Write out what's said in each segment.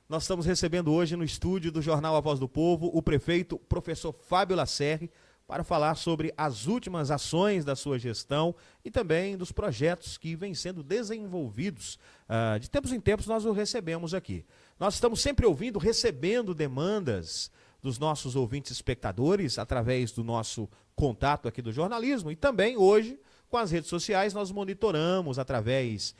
Nós estamos recebendo hoje no estúdio do Jornal A Voz do Povo o prefeito, professor Fábio Lacerre, para falar sobre as últimas ações da sua gestão e também dos projetos que vêm sendo desenvolvidos. De tempos em tempos nós o recebemos aqui. Nós estamos sempre ouvindo, recebendo demandas dos nossos ouvintes espectadores através do nosso contato aqui do jornalismo e também hoje com as redes sociais nós monitoramos através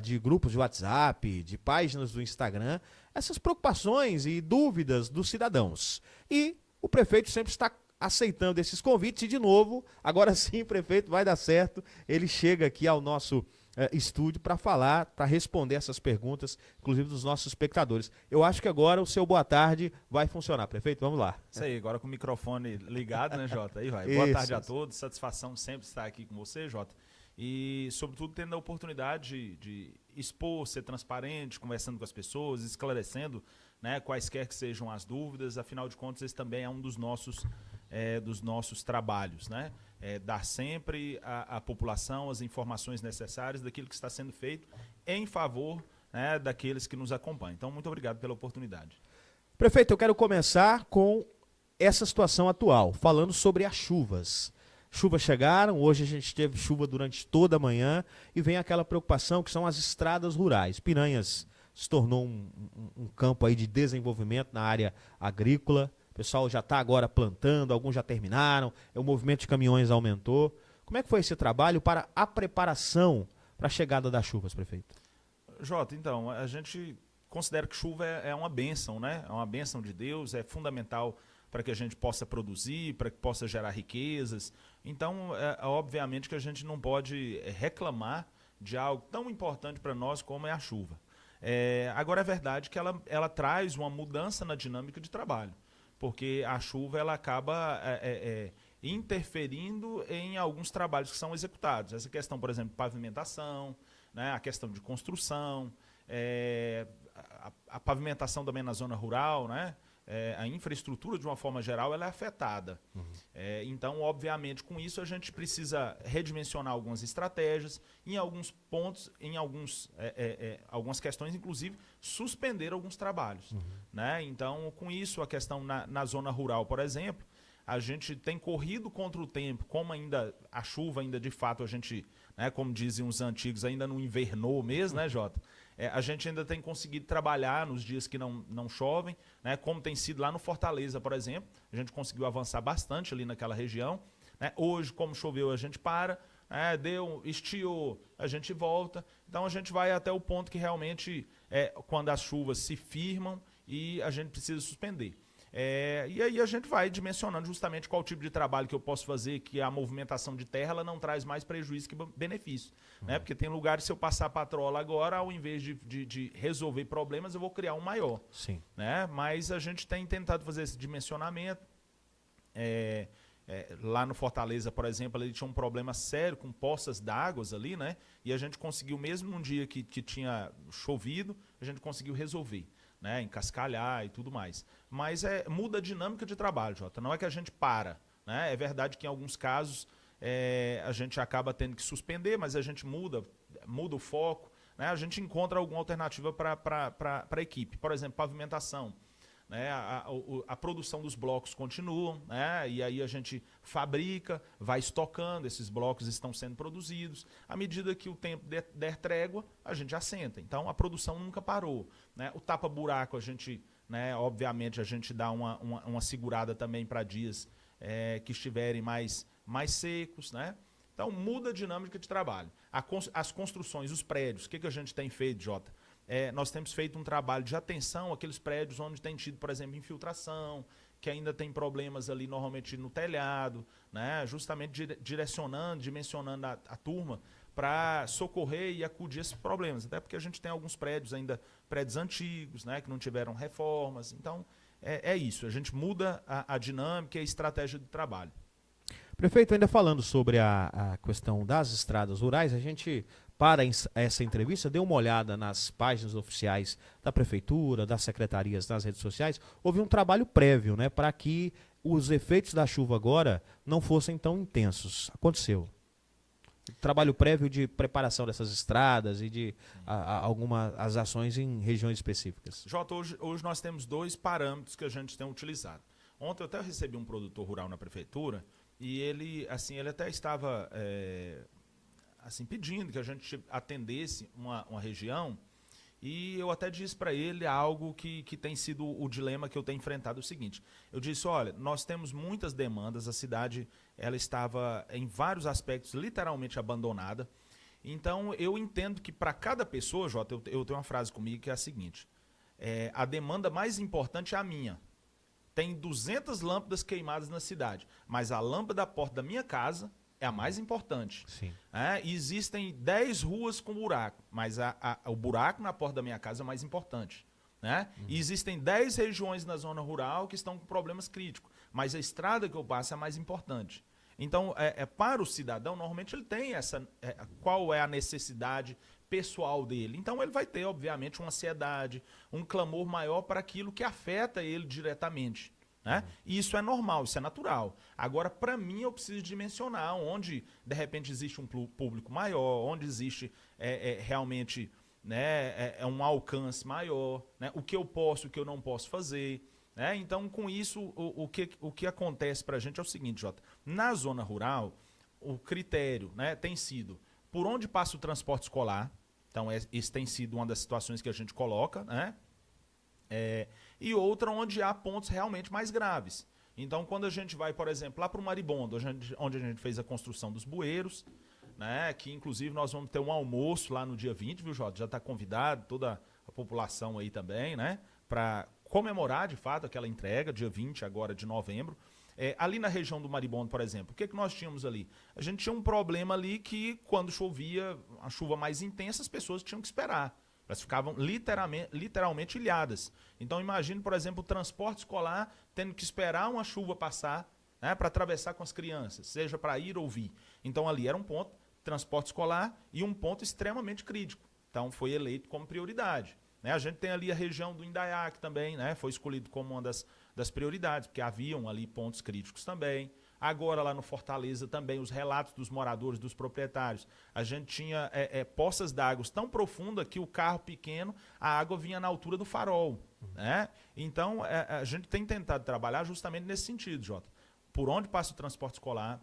de grupos de WhatsApp, de páginas do Instagram, essas preocupações e dúvidas dos cidadãos. E o prefeito sempre está aceitando esses convites e, de novo, agora sim, prefeito, vai dar certo, ele chega aqui ao nosso estúdio para falar, para responder essas perguntas, inclusive dos nossos espectadores. Eu acho que agora o seu boa tarde vai funcionar, prefeito, vamos lá. Isso aí, agora com o microfone ligado, né, Jota? Aí vai. Isso. Boa tarde a todos, satisfação sempre estar aqui com você, Jota. E, sobretudo, tendo a oportunidade de expor, ser transparente, conversando com as pessoas, esclarecendo, né, quaisquer que sejam as dúvidas. Afinal de contas, esse também é um dos nossos trabalhos, né? Dar sempre à população as informações necessárias daquilo que está sendo feito em favor, né, daqueles que nos acompanham. Então, muito obrigado pela oportunidade. Prefeito, eu quero começar com essa situação atual, falando sobre as chuvas. Chuvas chegaram, hoje a gente teve chuva durante toda a manhã e vem aquela preocupação que são as estradas rurais. Piranhas se tornou um campo aí de desenvolvimento na área agrícola. O pessoal já está agora plantando, alguns já terminaram, o movimento de caminhões aumentou. Como é que foi esse trabalho para a preparação para a chegada das chuvas, prefeito? Jota, então, a gente considera que chuva é uma bênção, né? É uma bênção de Deus, é fundamental para que a gente possa produzir, para que possa gerar riquezas. Então, obviamente que a gente não pode reclamar de algo tão importante para nós como é a chuva. Agora, é verdade que ela traz uma mudança na dinâmica de trabalho, porque a chuva ela acaba interferindo em alguns trabalhos que são executados. Essa questão, por exemplo, de pavimentação, né, a questão de construção, a pavimentação também na zona rural, né, a infraestrutura, de uma forma geral, ela é afetada. Uhum. Então, obviamente, com isso a gente precisa redimensionar algumas estratégias, em alguns pontos, em algumas questões, inclusive, suspender alguns trabalhos. Uhum. Né? Então, com isso, a questão na zona rural, por exemplo, a gente tem corrido contra o tempo, como ainda a chuva, ainda de fato, a gente, né, como dizem os antigos, ainda não invernou mesmo, né, Jota? A gente ainda tem conseguido trabalhar nos dias que não chovem, né, como tem sido lá no Fortaleza, por exemplo. A gente conseguiu avançar bastante ali naquela região. Né? Hoje, como choveu, a gente para, né, estiou, a gente volta. Então, a gente vai até o ponto que realmente, quando as chuvas se firmam e a gente precisa suspender. E aí a gente vai dimensionando justamente qual tipo de trabalho que eu posso fazer, que a movimentação de terra ela não traz mais prejuízo que benefício. Uhum. Né? Porque tem lugares, se eu passar a patrola agora, ao invés de resolver problemas, eu vou criar um maior. Sim. Né? Mas a gente tem tentado fazer esse dimensionamento. Lá no Fortaleza, por exemplo, ele tinha um problema sério com poças d'água ali, né? E a gente conseguiu, mesmo num dia que tinha chovido, a gente conseguiu resolver. Né, encascalhar e tudo mais. Mas muda a dinâmica de trabalho, Jota. Não é que a gente para. Né? É verdade que em alguns casos a gente acaba tendo que suspender, mas a gente muda o foco. Né? A gente encontra alguma alternativa para a equipe. Por exemplo, pavimentação. Né? A produção dos blocos continua, né? E aí a gente fabrica, vai estocando, esses blocos estão sendo produzidos. À medida que o tempo der trégua, a gente assenta. Então a produção nunca parou. Né? O tapa-buraco, a gente, né, obviamente, a gente dá uma segurada também para dias que estiverem mais secos. Né? Então muda a dinâmica de trabalho. As construções, os prédios, o que a gente tem feito, Jota? Nós temos feito um trabalho de atenção àqueles prédios onde tem tido, por exemplo, infiltração, que ainda tem problemas ali normalmente no telhado, né? Justamente dimensionando a turma para socorrer e acudir esses problemas. Até porque a gente tem alguns prédios ainda, prédios antigos, né, que não tiveram reformas. Então, é isso, a gente muda a dinâmica e a estratégia de trabalho. Prefeito, ainda falando sobre a questão das estradas rurais, a gente, para essa entrevista, deu uma olhada nas páginas oficiais da Prefeitura, das secretarias, nas redes sociais. Houve um trabalho prévio, né, para que os efeitos da chuva agora não fossem tão intensos. Aconteceu. trabalho prévio de preparação dessas estradas e de algumas as ações em regiões específicas? Jota, hoje nós temos 2 parâmetros que a gente tem utilizado. Ontem eu até recebi um produtor rural na prefeitura e ele até estava pedindo que a gente atendesse uma região, e eu até disse para ele algo que tem sido o dilema que eu tenho enfrentado, o seguinte: eu disse, olha, nós temos muitas demandas, a cidade ela estava em vários aspectos literalmente abandonada, então eu entendo que para cada pessoa, Jota, eu tenho uma frase comigo que é a seguinte: a demanda mais importante é a minha. Tem 200 lâmpadas queimadas na cidade, mas a lâmpada da porta da minha casa é a mais importante. Sim. Existem 10 ruas com buraco, mas o buraco na porta da minha casa é o mais importante. Né? E existem 10 regiões na zona rural que estão com problemas críticos, mas a estrada que eu passo é a mais importante. Então, para o cidadão, normalmente ele tem qual é a necessidade pessoal dele. Então, ele vai ter, obviamente, uma ansiedade, um clamor maior para aquilo que afeta ele diretamente. Né? E isso é normal, isso é natural. Agora, para mim, eu preciso dimensionar onde, de repente, existe um público maior, onde existe realmente, né, um alcance maior, né? O que eu posso, o que eu não posso fazer. Né? Então, com isso, o que acontece para a gente é o seguinte, Jota: na zona rural, o critério, né, tem sido por onde passa o transporte escolar. Então, isso tem sido uma das situações que a gente coloca, né? E outra onde há pontos realmente mais graves. Então, quando a gente vai, por exemplo, lá para o Maribondo, onde a gente fez a construção dos bueiros, né, que inclusive nós vamos ter um almoço lá no dia 20, viu, Jota? Já está convidado toda a população aí também, né, para comemorar, de fato, aquela entrega, dia 20 agora de novembro. Ali na região do Maribondo, por exemplo, o que nós tínhamos ali? A gente tinha um problema ali que, quando chovia, a chuva mais intensa, as pessoas tinham que esperar. Elas ficavam literalmente ilhadas. Então, imagine, por exemplo, o transporte escolar tendo que esperar uma chuva passar, né, para atravessar com as crianças, seja para ir ou vir. Então, ali era um ponto, transporte escolar, e um ponto extremamente crítico. Então, foi eleito como prioridade. Né? A gente tem ali a região do Indaiá, que também, né, foi escolhido como uma das prioridades, porque haviam ali pontos críticos também. Agora, lá no Fortaleza, também, os relatos dos moradores, dos proprietários. A gente tinha poças d'água tão profundas que o carro pequeno, a água vinha na altura do farol. Né? Então, a gente tem tentado trabalhar justamente nesse sentido, Jota. Por onde passa o transporte escolar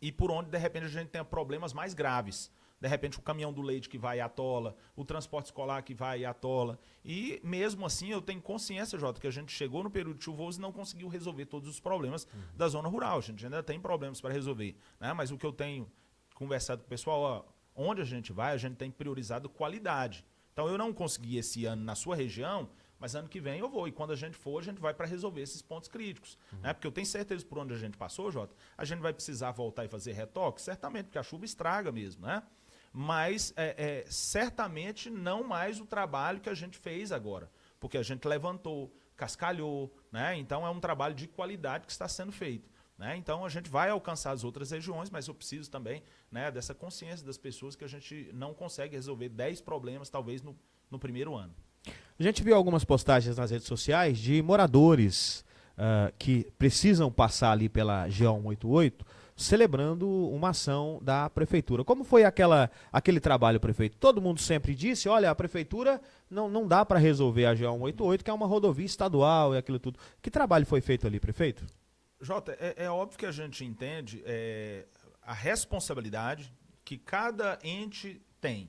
e por onde, de repente, a gente tem problemas mais graves. De repente, o caminhão do leite que vai e atola, o transporte escolar que vai e atola. E, mesmo assim, eu tenho consciência, Jota, que a gente chegou no período chuvoso e não conseguiu resolver todos os problemas da zona rural. A gente ainda tem problemas para resolver. Né? Mas o que eu tenho conversado com o pessoal, onde a gente vai, a gente tem priorizado qualidade. Então, eu não consegui esse ano na sua região, mas ano que vem eu vou. E quando a gente for, a gente vai para resolver esses pontos críticos. Né? Porque eu tenho certeza que por onde a gente passou, Jota, a gente vai precisar voltar e fazer retoque? Certamente, porque a chuva estraga mesmo, né? Mas certamente não mais o trabalho que a gente fez agora, porque a gente levantou, cascalhou, né? Então é um trabalho de qualidade que está sendo feito. Né? Então a gente vai alcançar as outras regiões, mas eu preciso também, né, dessa consciência das pessoas que a gente não consegue resolver 10 problemas talvez no primeiro ano. A gente viu algumas postagens nas redes sociais de moradores que precisam passar ali pela GO 188, celebrando uma ação da prefeitura. Como foi aquele trabalho, prefeito? Todo mundo sempre disse, olha, a prefeitura não dá para resolver a GO 188, que é uma rodovia estadual e aquilo tudo. Que trabalho foi feito ali, prefeito? Jota, é óbvio que a gente entende a responsabilidade que cada ente tem,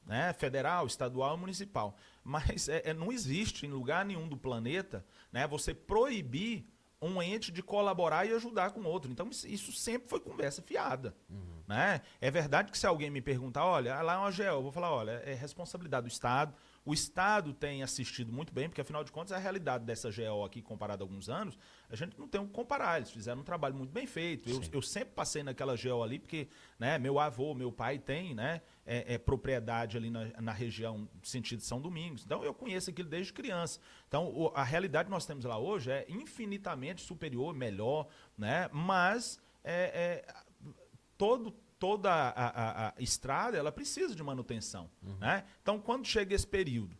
né? Federal, estadual e municipal. Mas não existe em lugar nenhum do planeta, né, você proibir um ente de colaborar e ajudar com outro. Então, isso sempre foi conversa fiada. Né? É verdade que se alguém me perguntar, olha, lá é uma GO, eu vou falar, olha, é responsabilidade do Estado. O Estado tem assistido muito bem, porque afinal de contas a realidade dessa GO aqui, comparada a alguns anos, a gente não tem o que comparar. Eles fizeram um trabalho muito bem feito. Eu sempre passei naquela GO ali, porque, né, meu avô, meu pai tem, né, propriedade ali na região sentido São Domingos. Então eu conheço aquilo desde criança. Então a realidade que nós temos lá hoje é infinitamente superior, melhor, né, mas toda a estrada ela precisa de manutenção. Né? Então, quando chega esse período,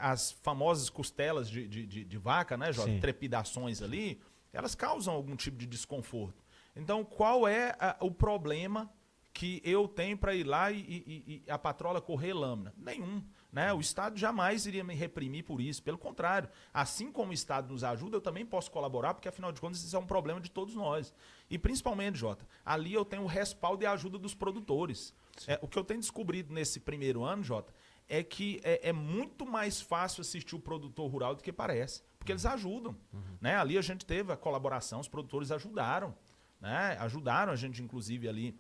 as famosas costelas de vaca, né, Jota, trepidações ali, elas causam algum tipo de desconforto. Então, qual é o problema que eu tenho para ir lá e a patrola correr lâmina? Nenhum. Né? O Estado jamais iria me reprimir por isso. Pelo contrário, assim como o Estado nos ajuda, eu também posso colaborar, porque afinal de contas isso é um problema de todos nós. E principalmente, Jota, ali eu tenho o respaldo e a ajuda dos produtores. O que eu tenho descobrido nesse primeiro ano, Jota, é que é muito mais fácil assistir o produtor rural do que parece, porque eles ajudam. Né? Ali a gente teve a colaboração, os produtores ajudaram. Né? Ajudaram a gente, inclusive, ali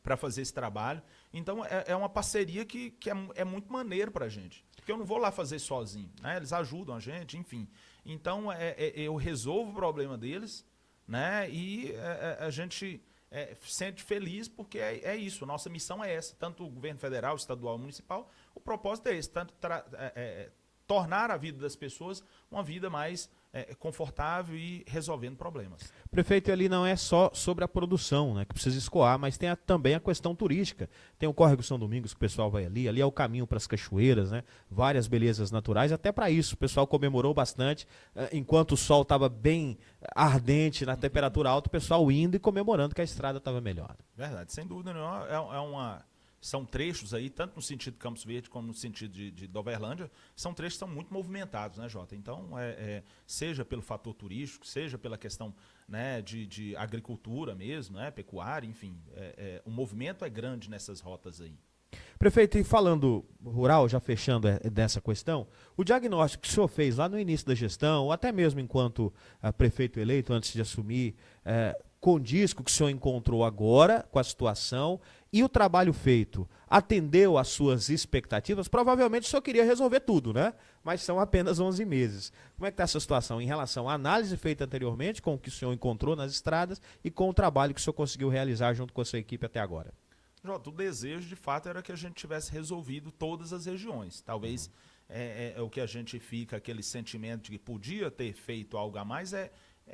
para fazer esse trabalho. Então, é uma parceria que é muito maneiro para a gente. Porque eu não vou lá fazer sozinho. Né? Eles ajudam a gente, enfim. Então, eu resolvo o problema deles, né? E a gente se sente feliz porque é isso. Nossa missão é essa. Tanto o governo federal, estadual e municipal, o propósito é esse. Tanto tornar a vida das pessoas uma vida mais confortável e resolvendo problemas. Prefeito, ali não é só sobre a produção, né, que precisa escoar, mas tem também a questão turística. Tem o Córrego São Domingos, que o pessoal vai ali é o caminho para as cachoeiras, né, várias belezas naturais, até para isso o pessoal comemorou bastante, enquanto o sol estava bem ardente, na temperatura alta, o pessoal indo e comemorando que a estrada estava melhor. Verdade, sem dúvida nenhuma. São trechos aí, tanto no sentido de Campos Verde como no sentido de Doverlândia, são trechos que são muito movimentados, né, Jota? Então, seja pelo fator turístico, seja pela questão, né, de agricultura mesmo, né, pecuária, enfim, o movimento é grande nessas rotas aí. Prefeito, e falando rural, já fechando dessa questão, o diagnóstico que o senhor fez lá no início da gestão, ou até mesmo enquanto prefeito eleito, antes de assumir, condiz com o que o senhor encontrou agora, com a situação, e o trabalho feito atendeu às suas expectativas? Provavelmente o senhor queria resolver tudo, né? Mas são apenas 11 meses. Como é que está essa situação em relação à análise feita anteriormente, com o que o senhor encontrou nas estradas e com o trabalho que o senhor conseguiu realizar junto com a sua equipe até agora? Jota, o desejo, de fato, era que a gente tivesse resolvido todas as regiões. Talvez o que a gente fica, aquele sentimento de que podia ter feito algo a mais, é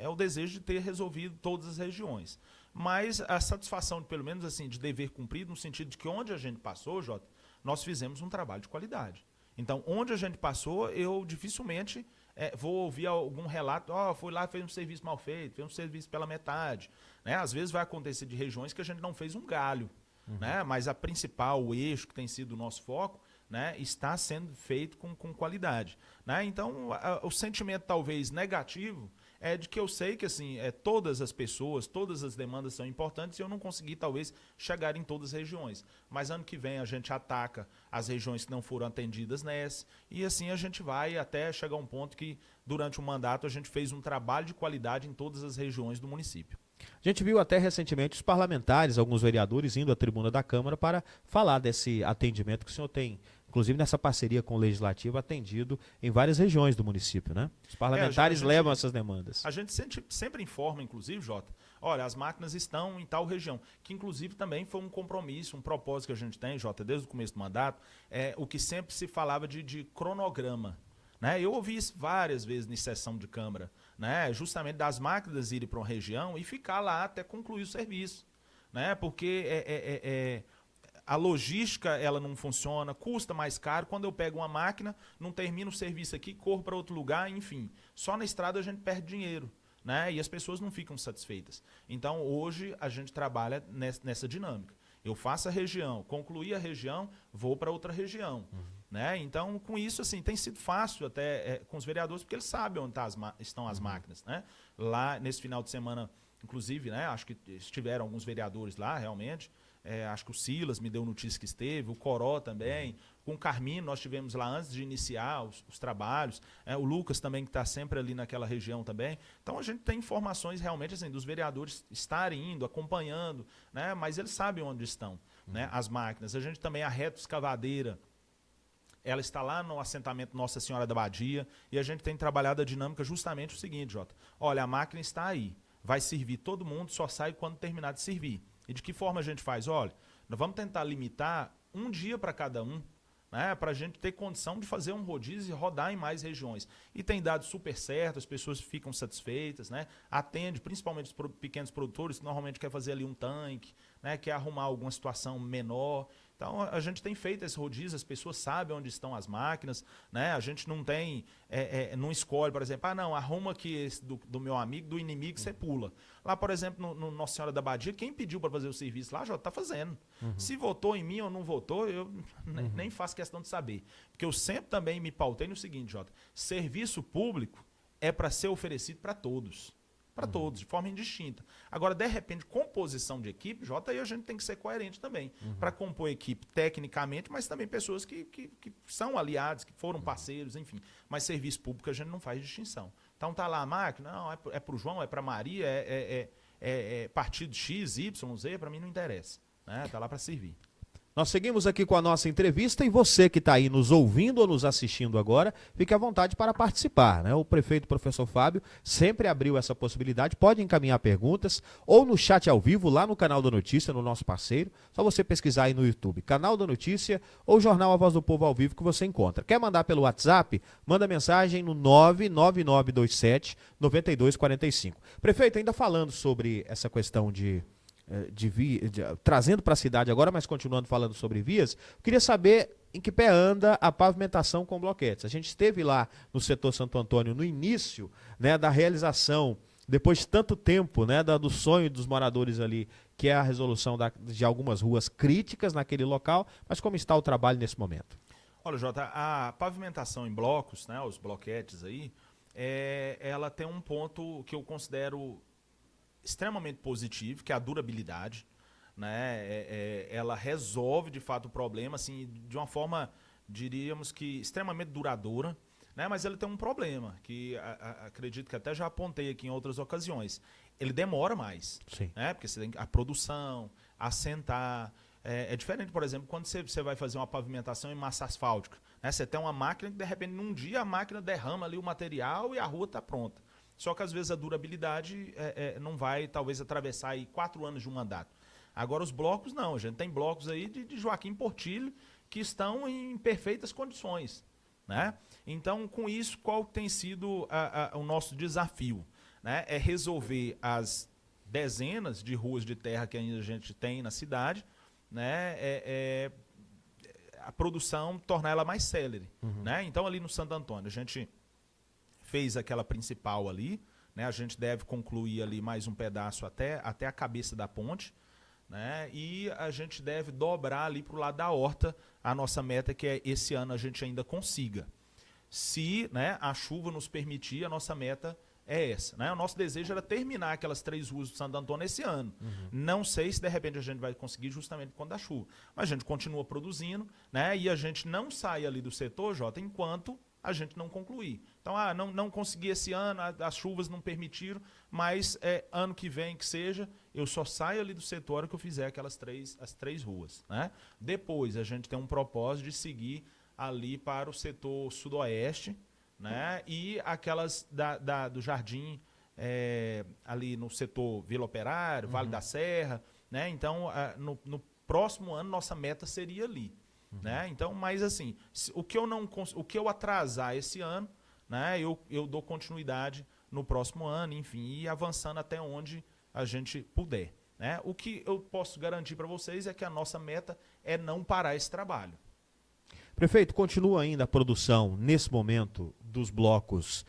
o desejo de ter resolvido todas as regiões. Mas a satisfação, pelo menos assim, de dever cumprido, no sentido de que onde a gente passou, Jota, nós fizemos um trabalho de qualidade. Então, onde a gente passou, eu dificilmente vou ouvir algum relato, fui lá, fez um serviço mal feito, fez um serviço pela metade. Né? Às vezes vai acontecer de regiões que a gente não fez um galho. Né? Mas a principal, o eixo que tem sido o nosso foco, né, está sendo feito com qualidade. Né? Então, o sentimento talvez negativo é de que eu sei que assim, todas as pessoas, todas as demandas são importantes e eu não consegui talvez chegar em todas as regiões. Mas ano que vem a gente ataca as regiões que não foram atendidas nessa e assim a gente vai até chegar a um ponto que durante o mandato a gente fez um trabalho de qualidade em todas as regiões do município. A gente viu até recentemente os parlamentares, alguns vereadores indo à tribuna da Câmara para falar desse atendimento que o senhor tem, inclusive nessa parceria com o Legislativo, atendido em várias regiões do município, né? Os parlamentares levam essas demandas. A gente sempre informa, inclusive, Jota, olha, as máquinas estão em tal região, que inclusive também foi um compromisso, um propósito que a gente tem, Jota, desde o começo do mandato, o que sempre se falava de cronograma. Né? Eu ouvi isso várias vezes em sessão de Câmara, né? Justamente das máquinas irem para uma região e ficar lá até concluir o serviço. Né? Porque a logística ela não funciona, custa mais caro. Quando eu pego uma máquina, não termino o serviço aqui, corro para outro lugar, enfim. Só na estrada a gente perde dinheiro. Né? E as pessoas não ficam satisfeitas. Então, hoje, a gente trabalha nessa dinâmica. Eu faço a região, concluí a região, vou para outra região. Né? Então, com isso, assim, tem sido fácil até com os vereadores, porque eles sabem onde estão as máquinas. Né? Lá, nesse final de semana, inclusive, né, acho que estiveram alguns vereadores lá, realmente. Acho que o Silas me deu notícia que esteve, o Coró também. Com o Carmino, nós estivemos lá antes de iniciar os trabalhos. O Lucas também, que está sempre ali naquela região também. Então, a gente tem informações realmente assim, dos vereadores estarem indo, acompanhando, né? Mas eles sabem onde estão, né, as máquinas. A gente também, a reto escavadeira, ela está lá no assentamento Nossa Senhora da Badia e a gente tem trabalhado a dinâmica justamente o seguinte, Jota. Olha, a máquina está aí, vai servir todo mundo, só sai quando terminar de servir. E de que forma a gente faz? Olha, nós vamos tentar limitar um dia para cada um, né, para a gente ter condição de fazer um rodízio e rodar em mais regiões. E tem dado super certo, as pessoas ficam satisfeitas, né, atende principalmente os pequenos produtores que normalmente quer fazer ali um tanque, né, quer arrumar alguma situação menor. Então, a gente tem feito esse rodízio, as pessoas sabem onde estão as máquinas, né? A gente não tem, não escolhe, por exemplo, não, arruma aqui esse do meu amigo, do inimigo, você pula. Lá, por exemplo, no Nossa Senhora da Badia, quem pediu para fazer o serviço lá, já está fazendo. Se votou em mim ou não votou, eu nem faço questão de saber. Porque eu sempre também me pautei no seguinte, Jota, serviço público é para ser oferecido para todos. Para todos, de forma indistinta. Agora, de repente, composição de equipe, Jota, aí a gente tem que ser coerente também. Para compor equipe tecnicamente, mas também pessoas que são aliados, que foram parceiros, enfim. Mas serviço público a gente não faz distinção. Então tá lá a máquina, não, é para o João, é para a Maria, é partido X, Y, Z, para mim não interessa. Né? Tá lá para servir. Nós seguimos aqui com a nossa entrevista e você que está aí nos ouvindo ou nos assistindo agora, fique à vontade para participar, né? O prefeito professor Fábio sempre abriu essa possibilidade, pode encaminhar perguntas ou no chat ao vivo lá no Canal da Notícia, no nosso parceiro, só você pesquisar aí no YouTube, Canal da Notícia ou Jornal A Voz do Povo ao vivo que você encontra. Quer mandar pelo WhatsApp? Manda mensagem no 99927-9245. Prefeito, ainda falando sobre essa questão trazendo para a cidade agora, mas continuando falando sobre vias, eu queria saber em que pé anda a pavimentação com bloquetes. A gente esteve lá no setor Santo Antônio no início, né, da realização, depois de tanto tempo, né, do sonho dos moradores ali, que é a resolução de algumas ruas críticas naquele local, mas como está o trabalho nesse momento? Olha, Jota, a pavimentação em blocos, né, os bloquetes aí, ela tem um ponto que eu considero extremamente positivo, que é a durabilidade, né? Ela resolve de fato o problema, assim, de uma forma, diríamos que extremamente duradoura, né? Mas ele tem um problema, que acredito que até já apontei aqui em outras ocasiões. Ele demora mais, Sim. né? Porque você tem a produção, assentar. É diferente, por exemplo, quando você vai fazer uma pavimentação em massa asfáltica, né? Você tem uma máquina que, de repente, num dia a máquina derrama ali o material e a rua está pronta. Só que, às vezes, a durabilidade não vai, talvez, atravessar aí 4 anos de um mandato. Agora, os blocos, não. A gente tem blocos aí de Joaquim Portillo que estão em perfeitas condições, né? Então, com isso, qual tem sido o nosso desafio? Né? É resolver as dezenas de ruas de terra que ainda a gente tem na cidade, né? A produção, tornar ela mais célere. Né? Então, ali no Santo Antônio, a gente fez aquela principal ali, né? A gente deve concluir ali mais um pedaço até a cabeça da ponte, né? E a gente deve dobrar ali para o lado da horta. A nossa meta é que esse ano a gente ainda consiga. Se, né, a chuva nos permitir, a nossa meta é essa, né? O nosso desejo era terminar aquelas 3 ruas do Santo Antônio esse ano. Não sei se de repente a gente vai conseguir justamente quando da chuva. Mas a gente continua produzindo, né? E a gente não sai ali do setor, Jota, enquanto a gente não concluir. Então, não consegui esse ano, as chuvas não permitiram, mas ano que vem que seja, eu só saio ali do setor que eu fizer as 3 ruas. Né? Depois, a gente tem um propósito de seguir ali para o setor sudoeste, né? E aquelas do Jardim, ali no setor Vila Operário, Vale da Serra. Né? Então, no próximo ano, nossa meta seria ali. Né? Então, mas assim, o que eu atrasar esse ano, né, eu dou continuidade no próximo ano, enfim, e avançando até onde a gente puder. Né? O que eu posso garantir para vocês é que a nossa meta é não parar esse trabalho. Prefeito, continua ainda a produção, nesse momento, dos blocos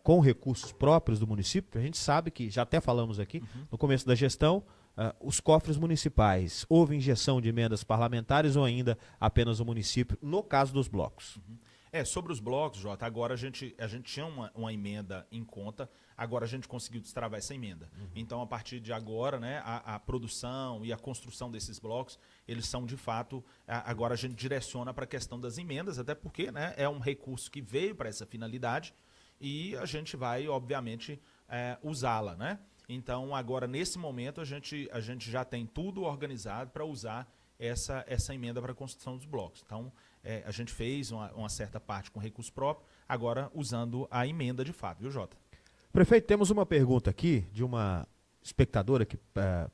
com recursos próprios do município? A gente sabe que, já até falamos aqui, no começo da gestão, os cofres municipais, houve injeção de emendas parlamentares ou ainda apenas o município, no caso dos blocos? Sobre os blocos, Jota, agora a gente tinha uma emenda em conta, agora a gente conseguiu destravar essa emenda. Então, a partir de agora, né, a produção e a construção desses blocos, eles são, de fato, agora a gente direciona para a questão das emendas, até porque, né, é um recurso que veio para essa finalidade e a gente vai, obviamente, usá-la, né? Então, agora, nesse momento, a gente já tem tudo organizado para usar essa emenda para a construção dos blocos. Então, a gente fez uma certa parte com recurso próprio, agora usando a emenda de fato, viu, Jota? Prefeito, temos uma pergunta aqui de uma espectadora que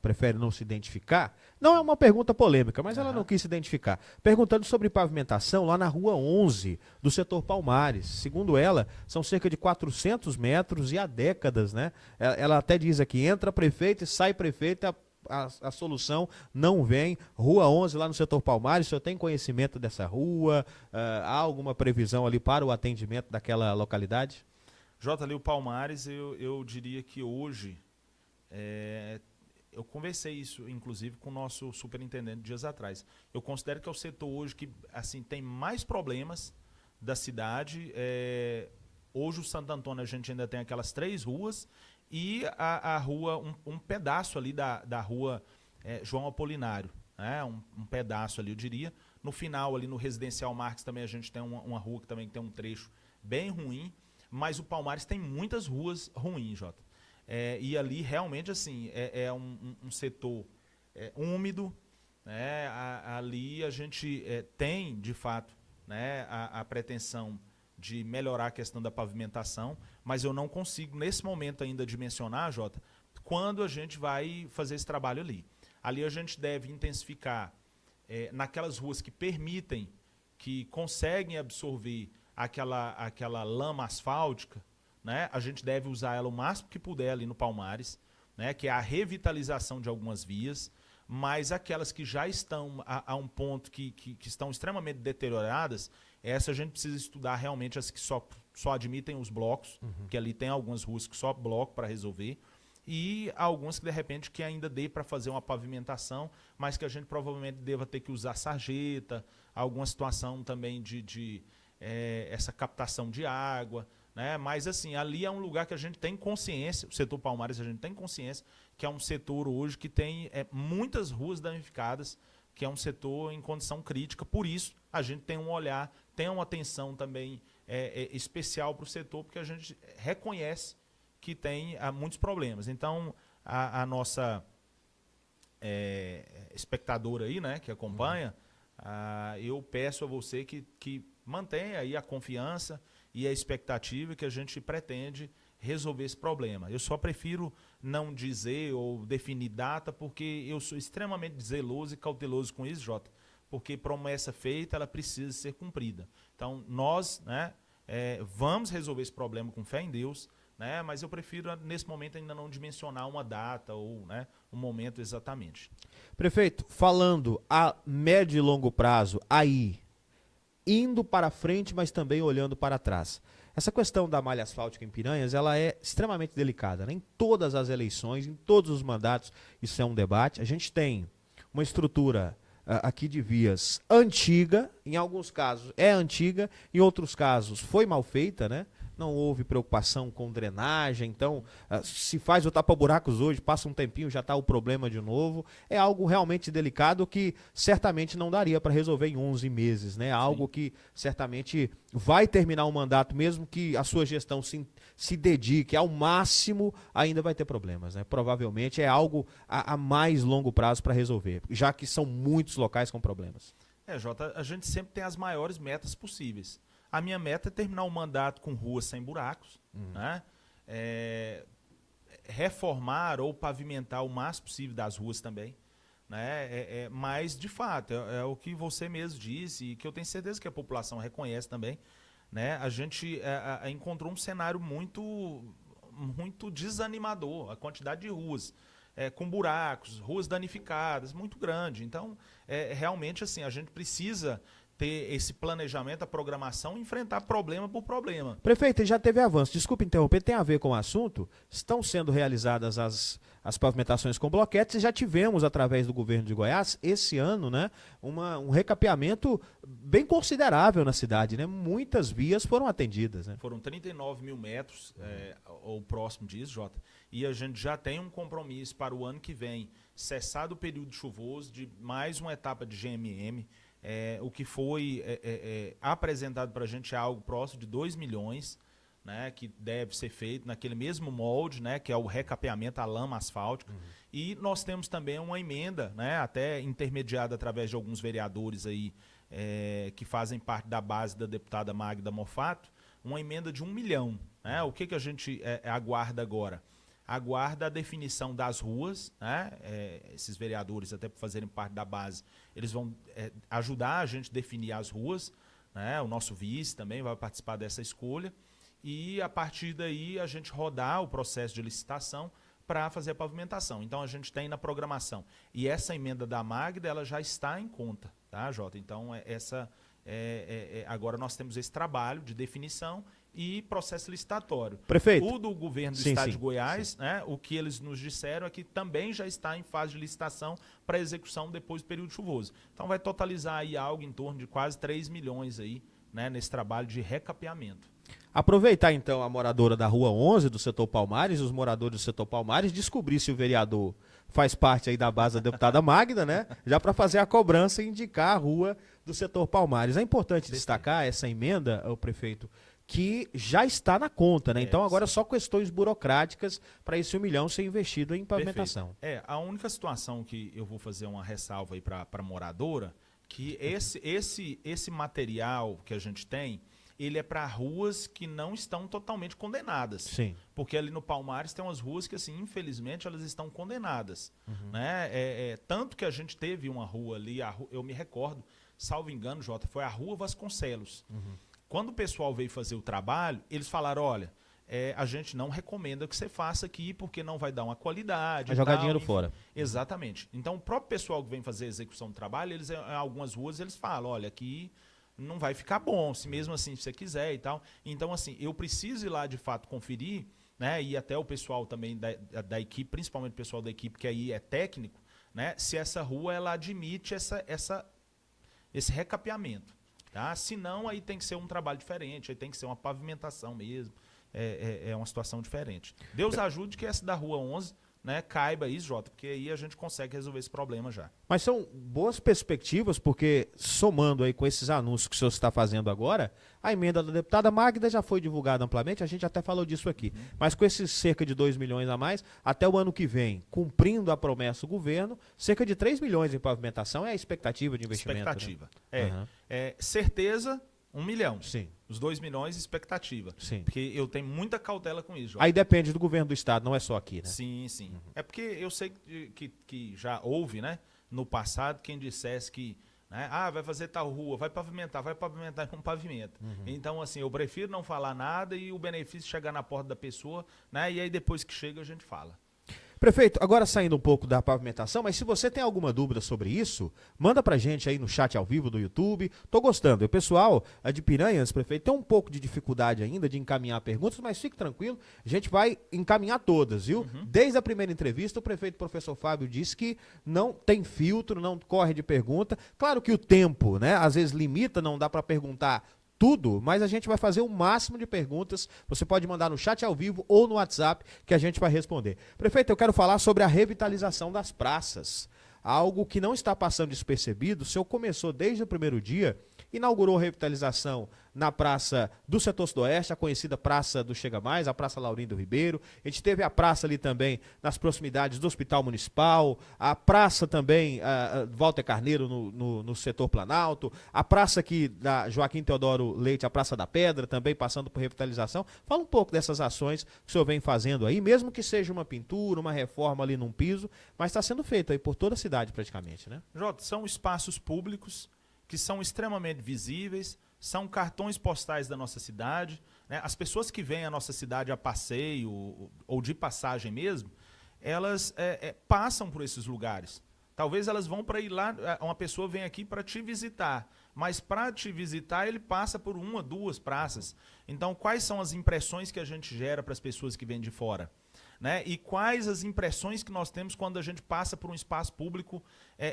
prefere não se identificar. Não é uma pergunta polêmica, mas ela não quis se identificar. Perguntando sobre pavimentação lá na Rua 11, do setor Palmares. Segundo ela, são cerca de 400 metros e há décadas, né? Ela até diz aqui, entra prefeito e sai prefeito a solução não vem. Rua 11, lá no setor Palmares, o senhor tem conhecimento dessa rua? Há alguma previsão ali para o atendimento daquela localidade? Jota, ali o Palmares, eu diria que hoje, eu conversei isso, inclusive, com o nosso superintendente dias atrás. Eu considero que é o setor hoje que assim, tem mais problemas da cidade. Hoje o Santo Antônio a gente ainda tem aquelas 3 ruas e a rua, um pedaço ali da rua João Apolinário, né? Um pedaço ali, eu diria. No final, ali no Residencial Marques, também a gente tem uma rua que também tem um trecho bem ruim, mas o Palmares tem muitas ruas ruins, Jota. E ali realmente assim é um setor úmido, né? Ali a gente tem, de fato, né, a pretensão de melhorar a questão da pavimentação, mas eu não consigo, nesse momento ainda, dimensionar, Jota, quando a gente vai fazer esse trabalho ali. Ali a gente deve intensificar naquelas ruas que permitem, que conseguem absorver aquela lama asfáltica, né? A gente deve usar ela o máximo que puder ali no Palmares, né? Que é a revitalização de algumas vias, mas aquelas que já estão a um ponto que estão extremamente deterioradas, essa a gente precisa estudar realmente as que só admitem os blocos, que ali tem algumas ruas que só bloco para resolver, e algumas que de repente que ainda dê para fazer uma pavimentação, mas que a gente provavelmente deva ter que usar sarjeta, alguma situação também de essa captação de água, né? Mas assim, ali é um lugar que a gente tem consciência, o setor Palmares a gente tem consciência que é um setor hoje que tem muitas ruas danificadas, que é um setor em condição crítica. Por isso a gente tem um olhar, tem uma atenção também especial para o setor, porque a gente reconhece que tem muitos problemas. Então a nossa espectadora aí, né, que acompanha, eu peço a você que mantenha aí a confiança e a expectativa que a gente pretende resolver esse problema. Eu só prefiro não dizer ou definir data, porque eu sou extremamente zeloso e cauteloso com isso, Jota, porque promessa feita, ela precisa ser cumprida. Então, nós, né, vamos resolver esse problema com fé em Deus, né, mas eu prefiro, nesse momento, ainda não dimensionar uma data ou, né, um momento exatamente. Prefeito, falando a médio e longo prazo, aí, indo para frente, mas também olhando para trás. Essa questão da malha asfáltica em Piranhas, ela é extremamente delicada, né? Em todas as eleições, em todos os mandatos, isso é um debate. A gente tem uma estrutura aqui de vias antiga, em alguns casos é antiga, em outros casos foi mal feita, né? Não houve preocupação com drenagem, então se faz o tapa-buracos hoje, passa um tempinho, já está o problema de novo. É algo realmente delicado que certamente não daria para resolver em 11 meses, né? Algo que certamente vai terminar o mandato, mesmo que a sua gestão se dedique ao máximo, ainda vai ter problemas, né? Provavelmente é algo a mais longo prazo para resolver, já que são muitos locais com problemas. Jota, a gente sempre tem as maiores metas possíveis. A minha meta é terminar o mandato com ruas sem buracos, né? Reformar ou pavimentar o máximo possível das ruas também, né? Mas, de fato, é o que você mesmo disse e que eu tenho certeza que a população reconhece também, né? A gente encontrou um cenário muito desanimador, a quantidade de ruas com buracos, ruas danificadas, muito grande. Então, realmente, assim, a gente precisa ter esse planejamento, a programação, e enfrentar problema por problema. Prefeito, já teve avanço, desculpe interromper, tem a ver com o assunto, estão sendo realizadas as pavimentações com bloquetes e já tivemos, através do governo de Goiás, esse ano, né, um recapeamento bem considerável na cidade, né? Muitas vias foram atendidas, né? Foram 39 mil metros, ou próximo disso, Jota, e a gente já tem um compromisso para o ano que vem, cessado o período chuvoso, de mais uma etapa de GMM. O que foi apresentado para a gente é algo próximo de 2 milhões, né, que deve ser feito naquele mesmo molde, né, que é o recapeamento, a lama asfáltica. E nós temos também uma emenda, né, até intermediada através de alguns vereadores aí, que fazem parte da base da deputada Magda Mofato, uma emenda de 1 milhão. Né? O que a gente aguarda agora? Aguarda a definição das ruas, né? Esses vereadores, até por fazerem parte da base, eles vão ajudar a gente a definir as ruas, né? O nosso vice também vai participar dessa escolha, e a partir daí a gente rodar o processo de licitação para fazer a pavimentação. Então a gente tem na programação. E essa emenda da Magda, ela já está em conta, tá, Jota? Então agora nós temos esse trabalho de definição e processo licitatório. Prefeito. O do governo do estado de Goiás, né, o que eles nos disseram é que também já está em fase de licitação para execução depois do período chuvoso. Então vai totalizar aí algo em torno de quase 3 milhões aí, né, nesse trabalho de recapeamento. Aproveitar então a moradora da Rua 11 do setor Palmares, os moradores do setor Palmares, descobrir se o vereador faz parte aí da base da deputada Magda, né? Já para fazer a cobrança e indicar a rua do setor Palmares. É importante destacar essa emenda, o prefeito, que já está na conta, né? Então agora é só questões burocráticas para esse 1 milhão ser investido em pavimentação. A única situação que eu vou fazer uma ressalva aí para a moradora, que esse material que a gente tem, ele é para ruas que não estão totalmente condenadas. Sim. Porque ali no Palmares tem umas ruas que, assim, infelizmente, elas estão condenadas. Né? Tanto que a gente teve uma rua ali, eu me recordo, salvo engano, Jota, foi a Rua Vasconcelos. Quando o pessoal veio fazer o trabalho, eles falaram, olha, a gente não recomenda que você faça aqui porque não vai dar uma qualidade. Vai jogar dinheiro fora. Exatamente. Então, o próprio pessoal que vem fazer a execução do trabalho, eles, em algumas ruas, eles falam, olha, aqui não vai ficar bom, se mesmo assim você quiser e tal. Então, assim, eu preciso ir lá de fato conferir, né? E até o pessoal também da equipe, principalmente o pessoal da equipe que aí é técnico, né? Se essa rua ela admite esse recapeamento. Tá? Se não, aí tem que ser um trabalho diferente, aí tem que ser uma pavimentação mesmo. É uma situação diferente. Deus ajude que essa da Rua 11, né, caiba isso, Jota, porque aí a gente consegue resolver esse problema já. Mas são boas perspectivas, porque somando aí com esses anúncios que o senhor está fazendo agora, a emenda da deputada Magda já foi divulgada amplamente, a gente até falou disso aqui. Mas com esses cerca de 2 milhões a mais, até o ano que vem, cumprindo a promessa do governo, cerca de 3 milhões em pavimentação é a expectativa de investimento. Expectativa. Né? Certeza, 1 milhão. Sim. Os 2 milhões, expectativa. Sim. Porque eu tenho muita cautela com isso, Jota. Aí depende do governo do estado, não é só aqui, né? Sim, sim. É porque eu sei que já houve, né, no passado, quem dissesse que, né, vai fazer tal rua, vai pavimentar e não pavimenta. Então, assim, eu prefiro não falar nada e o benefício chegar na porta da pessoa, né, e aí depois que chega a gente fala. Prefeito, agora saindo um pouco da pavimentação, mas se você tem alguma dúvida sobre isso, manda pra gente aí no chat ao vivo do YouTube. Tô gostando. O pessoal de Piranhas, prefeito, tem um pouco de dificuldade ainda de encaminhar perguntas, mas fique tranquilo, a gente vai encaminhar todas, viu? Desde a primeira entrevista, o prefeito professor Fábio disse que não tem filtro, não corre de pergunta. Claro que o tempo, né, às vezes limita, não dá pra perguntar tudo, mas a gente vai fazer o máximo de perguntas. Você pode mandar no chat ao vivo ou no WhatsApp que a gente vai responder. Prefeito, eu quero falar sobre a revitalização das praças. Algo que não está passando despercebido. O senhor começou desde o primeiro dia, inaugurou a revitalização na Praça do Setor Sudoeste, a conhecida Praça do Chega Mais, a Praça Laurindo Ribeiro. A gente teve a praça ali também nas proximidades do Hospital Municipal, a praça também, Walter Carneiro no Setor Planalto, a praça aqui da Joaquim Teodoro Leite, a Praça da Pedra, também passando por revitalização. Fala um pouco dessas ações que o senhor vem fazendo aí, mesmo que seja uma pintura, uma reforma ali num piso, mas está sendo feito aí por toda a cidade praticamente, né? Jota, são espaços públicos que são extremamente visíveis, são cartões postais da nossa cidade, né? As pessoas que vêm à nossa cidade a passeio ou de passagem mesmo, elas passam por esses lugares. Talvez elas vão para ir lá, uma pessoa vem aqui para te visitar, mas para te visitar ele passa por 1 ou 2 praças. Então, quais são as impressões que a gente gera para as pessoas que vêm de fora? Né? E quais as impressões que nós temos quando a gente passa por um espaço público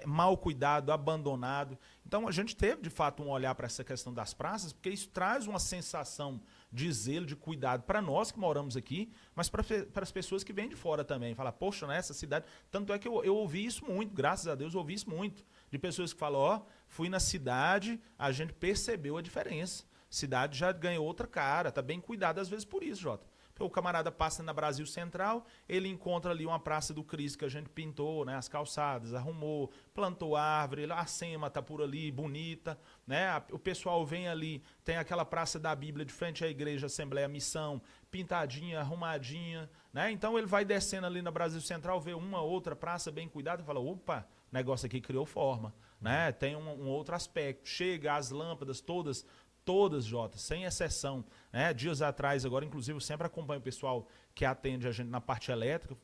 mal cuidado, abandonado. Então a gente teve de fato um olhar para essa questão das praças, porque isso traz uma sensação de zelo, de cuidado para nós que moramos aqui, mas para as pessoas que vêm de fora também. Falar, poxa, né, essa cidade... Tanto é que eu ouvi isso muito, graças a Deus eu ouvi isso muito, de pessoas que falam, fui na cidade, a gente percebeu a diferença. Cidade já ganhou outra cara, tá bem cuidado às vezes por isso, Jota. O camarada passa na Brasil Central, ele encontra ali uma Praça do Cristo que a gente pintou, né, as calçadas, arrumou, plantou árvore, a Sema tá por ali, bonita, né? O pessoal vem ali, tem aquela Praça da Bíblia de frente à Igreja Assembleia Missão, pintadinha, arrumadinha, né? Então ele vai descendo ali na Brasil Central, vê uma outra praça bem cuidada e fala, opa, o negócio aqui criou forma, né? Tem um outro aspecto. Chega, as lâmpadas todas todas, Jota, sem exceção, né? Dias atrás, agora, inclusive, eu sempre acompanho o pessoal que atende a gente na parte elétrica.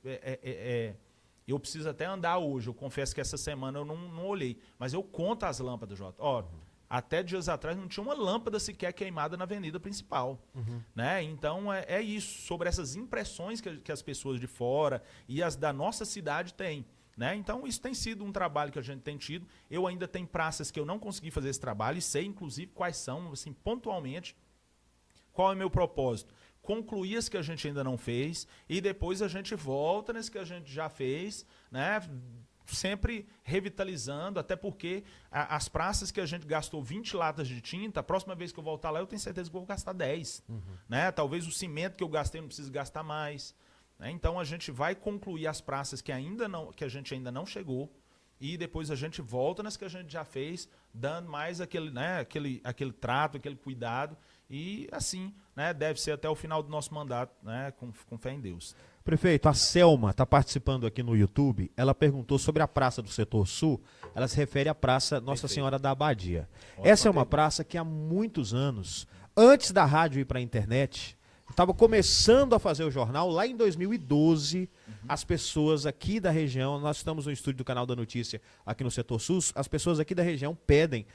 Eu preciso até andar hoje, eu confesso que essa semana eu não olhei, mas eu conto as lâmpadas, Jota. Ó, até dias atrás não tinha uma lâmpada sequer queimada na avenida principal. Né? Então é isso, sobre essas impressões que as pessoas de fora e as da nossa cidade têm. Né? Então isso tem sido um trabalho que a gente tem tido. Eu ainda tenho praças que eu não consegui fazer esse trabalho e sei, inclusive, quais são, assim, pontualmente, qual é o meu propósito. Concluir as que a gente ainda não fez e depois a gente volta nas que a gente já fez, né? Sempre revitalizando, até porque as praças que a gente gastou 20 latas de tinta, a próxima vez que eu voltar lá eu tenho certeza que eu vou gastar 10. Né? Talvez o cimento que eu gastei não precise gastar mais. Né? Então a gente vai concluir as praças que a gente ainda não chegou e depois a gente volta nas que a gente já fez, dando mais aquele, né, aquele trato, aquele cuidado. E assim, né, deve ser até o final do nosso mandato, né, com fé em Deus. Prefeito, a Selma está participando aqui no YouTube. Ela perguntou sobre a Praça do Setor Sul. Ela se refere à Praça Nossa Senhora da Abadia. Essa é uma praça que há muitos anos, antes da rádio ir para a internet, estava começando a fazer o jornal. Lá em 2012, as pessoas aqui da região, nós estamos no estúdio do Canal da Notícia aqui no Setor Sul, as pessoas aqui da região pedem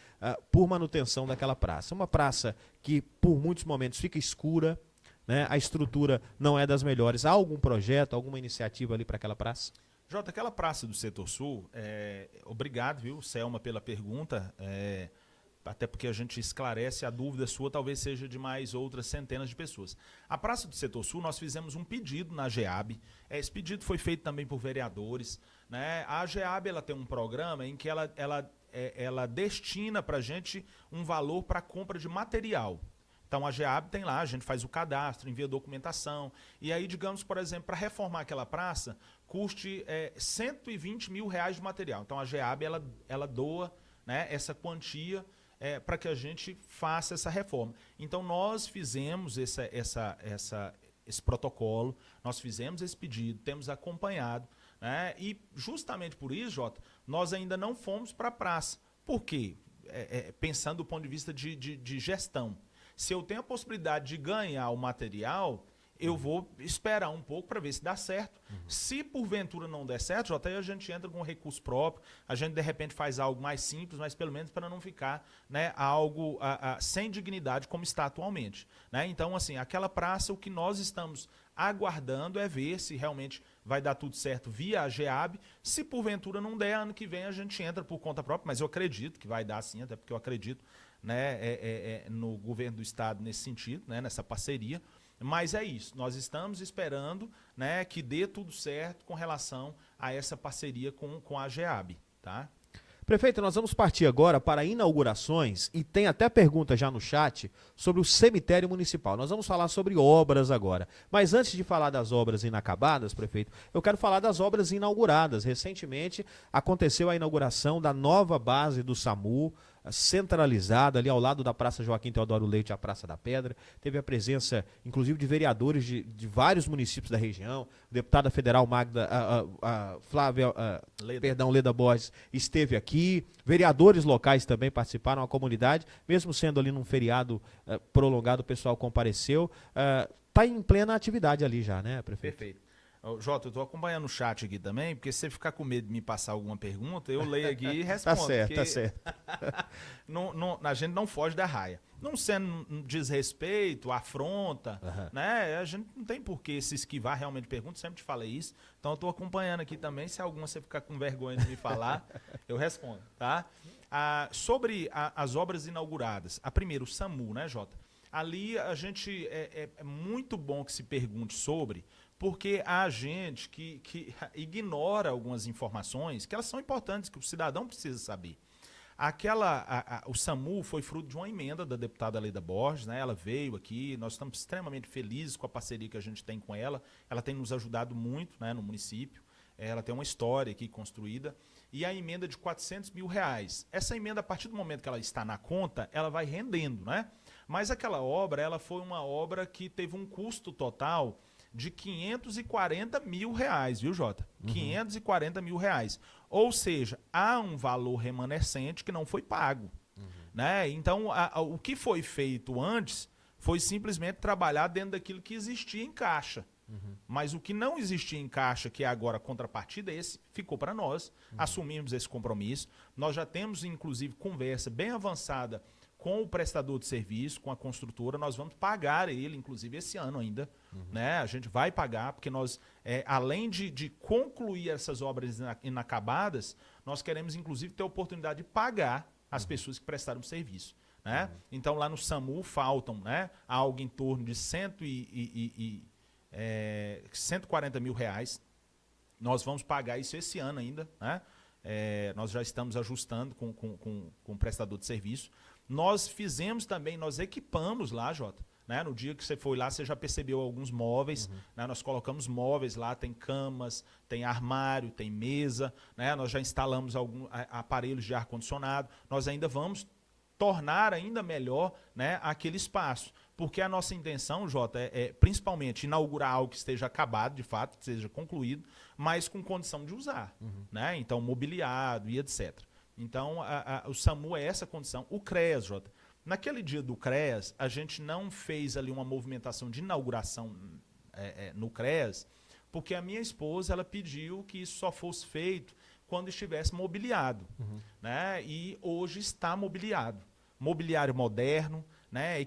por manutenção daquela praça. Uma praça que por muitos momentos fica escura, né? A estrutura não é das melhores. Há algum projeto, alguma iniciativa ali para aquela praça? Jota, aquela praça do Setor Sul, obrigado, viu, Selma, pela pergunta, até porque a gente esclarece a dúvida sua, talvez seja de mais outras centenas de pessoas. A Praça do Setor Sul, nós fizemos um pedido na GEAB, esse pedido foi feito também por vereadores, né? A GEAB, ela tem um programa em que ela destina para a gente um valor para compra de material. Então a GEAB tem lá, a gente faz o cadastro, envia documentação, e aí, digamos, por exemplo, para reformar aquela praça, custe 120 mil reais de material. Então a GEAB, ela doa, né, essa quantia para que a gente faça essa reforma. Então nós fizemos esse protocolo, nós fizemos esse pedido, temos acompanhado, né, e justamente por isso, Jota, nós ainda não fomos para a praça. Por quê? Pensando do ponto de vista de gestão. Se eu tenho a possibilidade de ganhar o material, eu vou esperar um pouco para ver se dá certo. Se porventura não der certo, Jota, aí a gente entra com recurso próprio, a gente de repente faz algo mais simples, mas pelo menos para não ficar, né, algo sem dignidade como está atualmente. Né? Então, assim, aquela praça, o que nós estamos aguardando é ver se realmente vai dar tudo certo via a GEAB. Se porventura não der, ano que vem a gente entra por conta própria, mas eu acredito que vai dar sim, até porque eu acredito, né, no governo do estado nesse sentido, né, nessa parceria. Mas é isso, nós estamos esperando, né, que dê tudo certo com relação a essa parceria com a GEAB, tá? Prefeito, nós vamos partir agora para inaugurações e tem até pergunta já no chat sobre o cemitério municipal. Nós vamos falar sobre obras agora. Mas antes de falar das obras inacabadas, prefeito, eu quero falar das obras inauguradas. Recentemente aconteceu a inauguração da nova base do SAMU, centralizada ali ao lado da Praça Joaquim Teodoro Leite, a Praça da Pedra. Teve a presença, inclusive, de vereadores de vários municípios da região. A deputada federal Leda Borges esteve aqui. Vereadores locais também participaram, a comunidade, mesmo sendo ali num feriado prolongado, o pessoal compareceu. Está em plena atividade ali já, né, prefeito? Perfeito. Jota, eu estou acompanhando o chat aqui também, porque se você ficar com medo de me passar alguma pergunta, eu leio aqui e respondo. Tá certo, tá certo. A gente não foge da raia. Não sendo desrespeito, afronta, né? A gente não tem por que se esquivar realmente de perguntas, sempre te falei isso. Então eu estou acompanhando aqui também, se alguma você ficar com vergonha de me falar, eu respondo, tá? Sobre as obras inauguradas, a primeira, o SAMU, né, Jota? Ali a gente, é muito bom que se pergunte sobre, porque há gente que ignora algumas informações que elas são importantes, que o cidadão precisa saber. O SAMU foi fruto de uma emenda da deputada Leda Borges, né? Ela veio aqui, nós estamos extremamente felizes com a parceria que a gente tem com ela. Ela tem nos ajudado muito, né, no município. Ela tem uma história aqui construída. E a emenda de 400 mil reais. Essa emenda, a partir do momento que ela está na conta, ela vai rendendo, né? Mas aquela obra, ela foi uma obra que teve um custo total de 540 mil reais, viu, Jota? 540 mil reais. Ou seja, há um valor remanescente que não foi pago. né? Então, o que foi feito antes foi simplesmente trabalhar dentro daquilo que existia em caixa. Mas o que não existia em caixa, que é agora a contrapartida, esse ficou para nós, assumimos esse compromisso. Nós já temos, inclusive, conversa bem avançada com o prestador de serviço, com a construtora, nós vamos pagar ele, inclusive, esse ano ainda. Né? A gente vai pagar, porque nós, além de concluir essas obras inacabadas, nós queremos, inclusive, ter a oportunidade de pagar as pessoas que prestaram serviço. Né? Então, lá no SAMU, faltam, né, algo em torno de 140 mil reais. Nós vamos pagar isso esse ano ainda. Né? Nós já estamos ajustando com o prestador de serviço. Nós fizemos também, nós equipamos lá, Jota. Né? No dia que você foi lá, você já percebeu alguns móveis. Né? Nós colocamos móveis lá, tem camas, tem armário, tem mesa. Né? Nós já instalamos alguns aparelhos de ar-condicionado. Nós ainda vamos tornar ainda melhor, né, aquele espaço. Porque a nossa intenção, Jota, é principalmente inaugurar algo que esteja acabado, de fato, que seja concluído, mas com condição de usar. Né? Então, mobiliado e etc. Então, o SAMU é essa condição. O CREAS, Jota, naquele dia do CREAS, a gente não fez ali uma movimentação de inauguração no CREAS, porque a minha esposa ela pediu que isso só fosse feito quando estivesse mobiliado. Né? E hoje está mobiliado. Mobiliário moderno, né?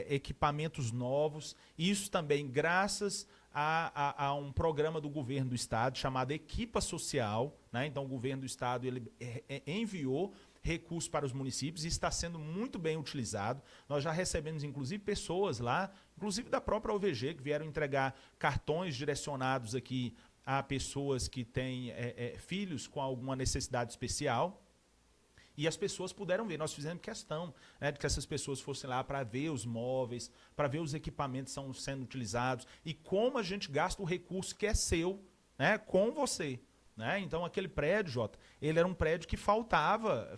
Equipamentos novos. Isso também graças a um programa do governo do estado chamado Equipa Social. Né? Então, o governo do estado ele enviou recursos para os municípios e está sendo muito bem utilizado. Nós já recebemos, inclusive, pessoas lá, inclusive da própria OVG, que vieram entregar cartões direcionados aqui a pessoas que têm filhos com alguma necessidade especial. E as pessoas puderam ver. Nós fizemos questão, né, de que essas pessoas fossem lá para ver os móveis, para ver os equipamentos que estão sendo utilizados e como a gente gasta o recurso que é seu, né, com você. Né? Então, aquele prédio, Jota, ele era um prédio que faltava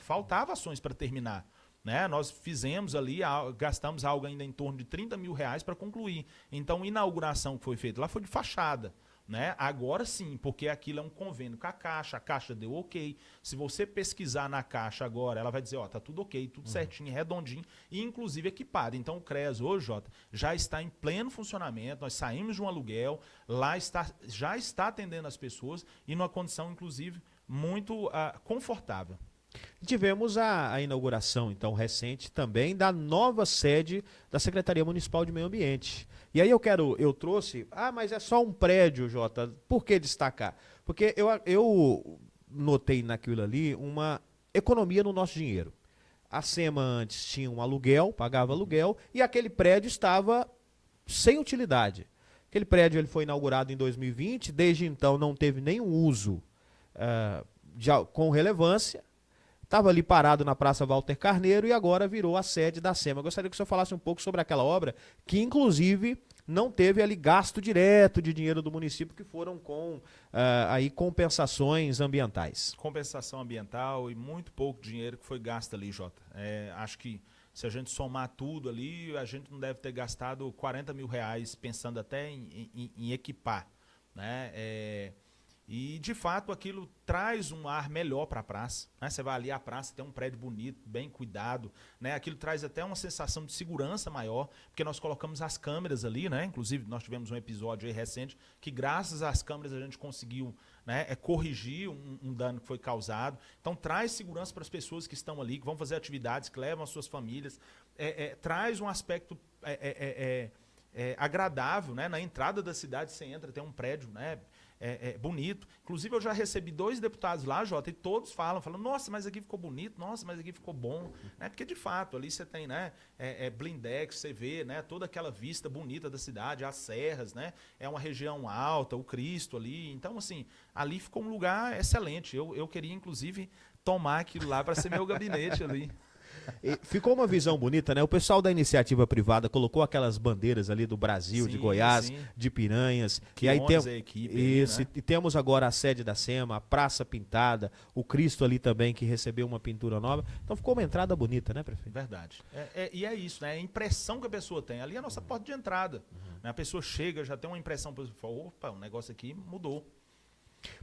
ações para terminar. Né? Nós fizemos ali, gastamos algo ainda em torno de 30 mil reais para concluir. Então, a inauguração que foi feita lá foi de fachada. Né? Agora sim, porque aquilo é um convênio com a Caixa deu ok. Se você pesquisar na Caixa agora, ela vai dizer, ó, tá tudo ok, tudo certinho, redondinho, e inclusive equipado. Então o CREAS hoje, Jota, já está em pleno funcionamento, nós saímos de um aluguel, lá já está atendendo as pessoas e numa condição, inclusive, muito confortável. Tivemos a inauguração, então, recente também da nova sede da Secretaria Municipal de Meio Ambiente. E aí eu trouxe, mas é só um prédio, Jota, por que destacar? Porque eu notei naquilo ali uma economia no nosso dinheiro. A SEMA antes tinha um aluguel, pagava aluguel, e aquele prédio estava sem utilidade. Aquele prédio ele foi inaugurado em 2020, desde então não teve nenhum uso com relevância. Estava ali parado na Praça Walter Carneiro e agora virou a sede da SEMA. Eu gostaria que o senhor falasse um pouco sobre aquela obra, que inclusive não teve ali gasto direto de dinheiro do município, que foram com aí compensações ambientais. Compensação ambiental e muito pouco dinheiro que foi gasto ali, Jota. Acho que se a gente somar tudo ali, a gente não deve ter gastado 40 mil reais, pensando até em equipar. Né? E, de fato, aquilo traz um ar melhor para a praça. Né? Você vai ali à praça, tem um prédio bonito, bem cuidado. Né? Aquilo traz até uma sensação de segurança maior, porque nós colocamos as câmeras ali, né? Inclusive, nós tivemos um episódio aí recente que, graças às câmeras, a gente conseguiu, né, corrigir um dano que foi causado. Então, traz segurança para as pessoas que estão ali, que vão fazer atividades, que levam as suas famílias. Traz um aspecto agradável. Né? Na entrada da cidade, você entra, tem um prédio, né? Bonito. Inclusive, eu já recebi 2 deputados lá, Jota, e todos falam, nossa, mas aqui ficou bonito, nossa, mas aqui ficou bom. Né? Porque, de fato, ali você tem, né, blindex, você vê, né, toda aquela vista bonita da cidade, as serras, né? É uma região alta, o Cristo ali. Então, assim, ali ficou um lugar excelente. Eu queria, inclusive, tomar aquilo lá para ser meu gabinete ali. E ficou uma visão bonita, né? O pessoal da iniciativa privada colocou aquelas bandeiras ali do Brasil, sim, de Goiás, sim, de Piranhas. Que e aí temos a equipe isso, ali, né? E temos agora a sede da SEMA, a praça pintada, o Cristo ali também que recebeu uma pintura nova. Então ficou uma entrada bonita, né, prefeito? Verdade. E é isso, né? É a impressão que a pessoa tem. Ali é a nossa porta de entrada. Né? A pessoa chega, já tem uma impressão, opa, o negócio aqui mudou.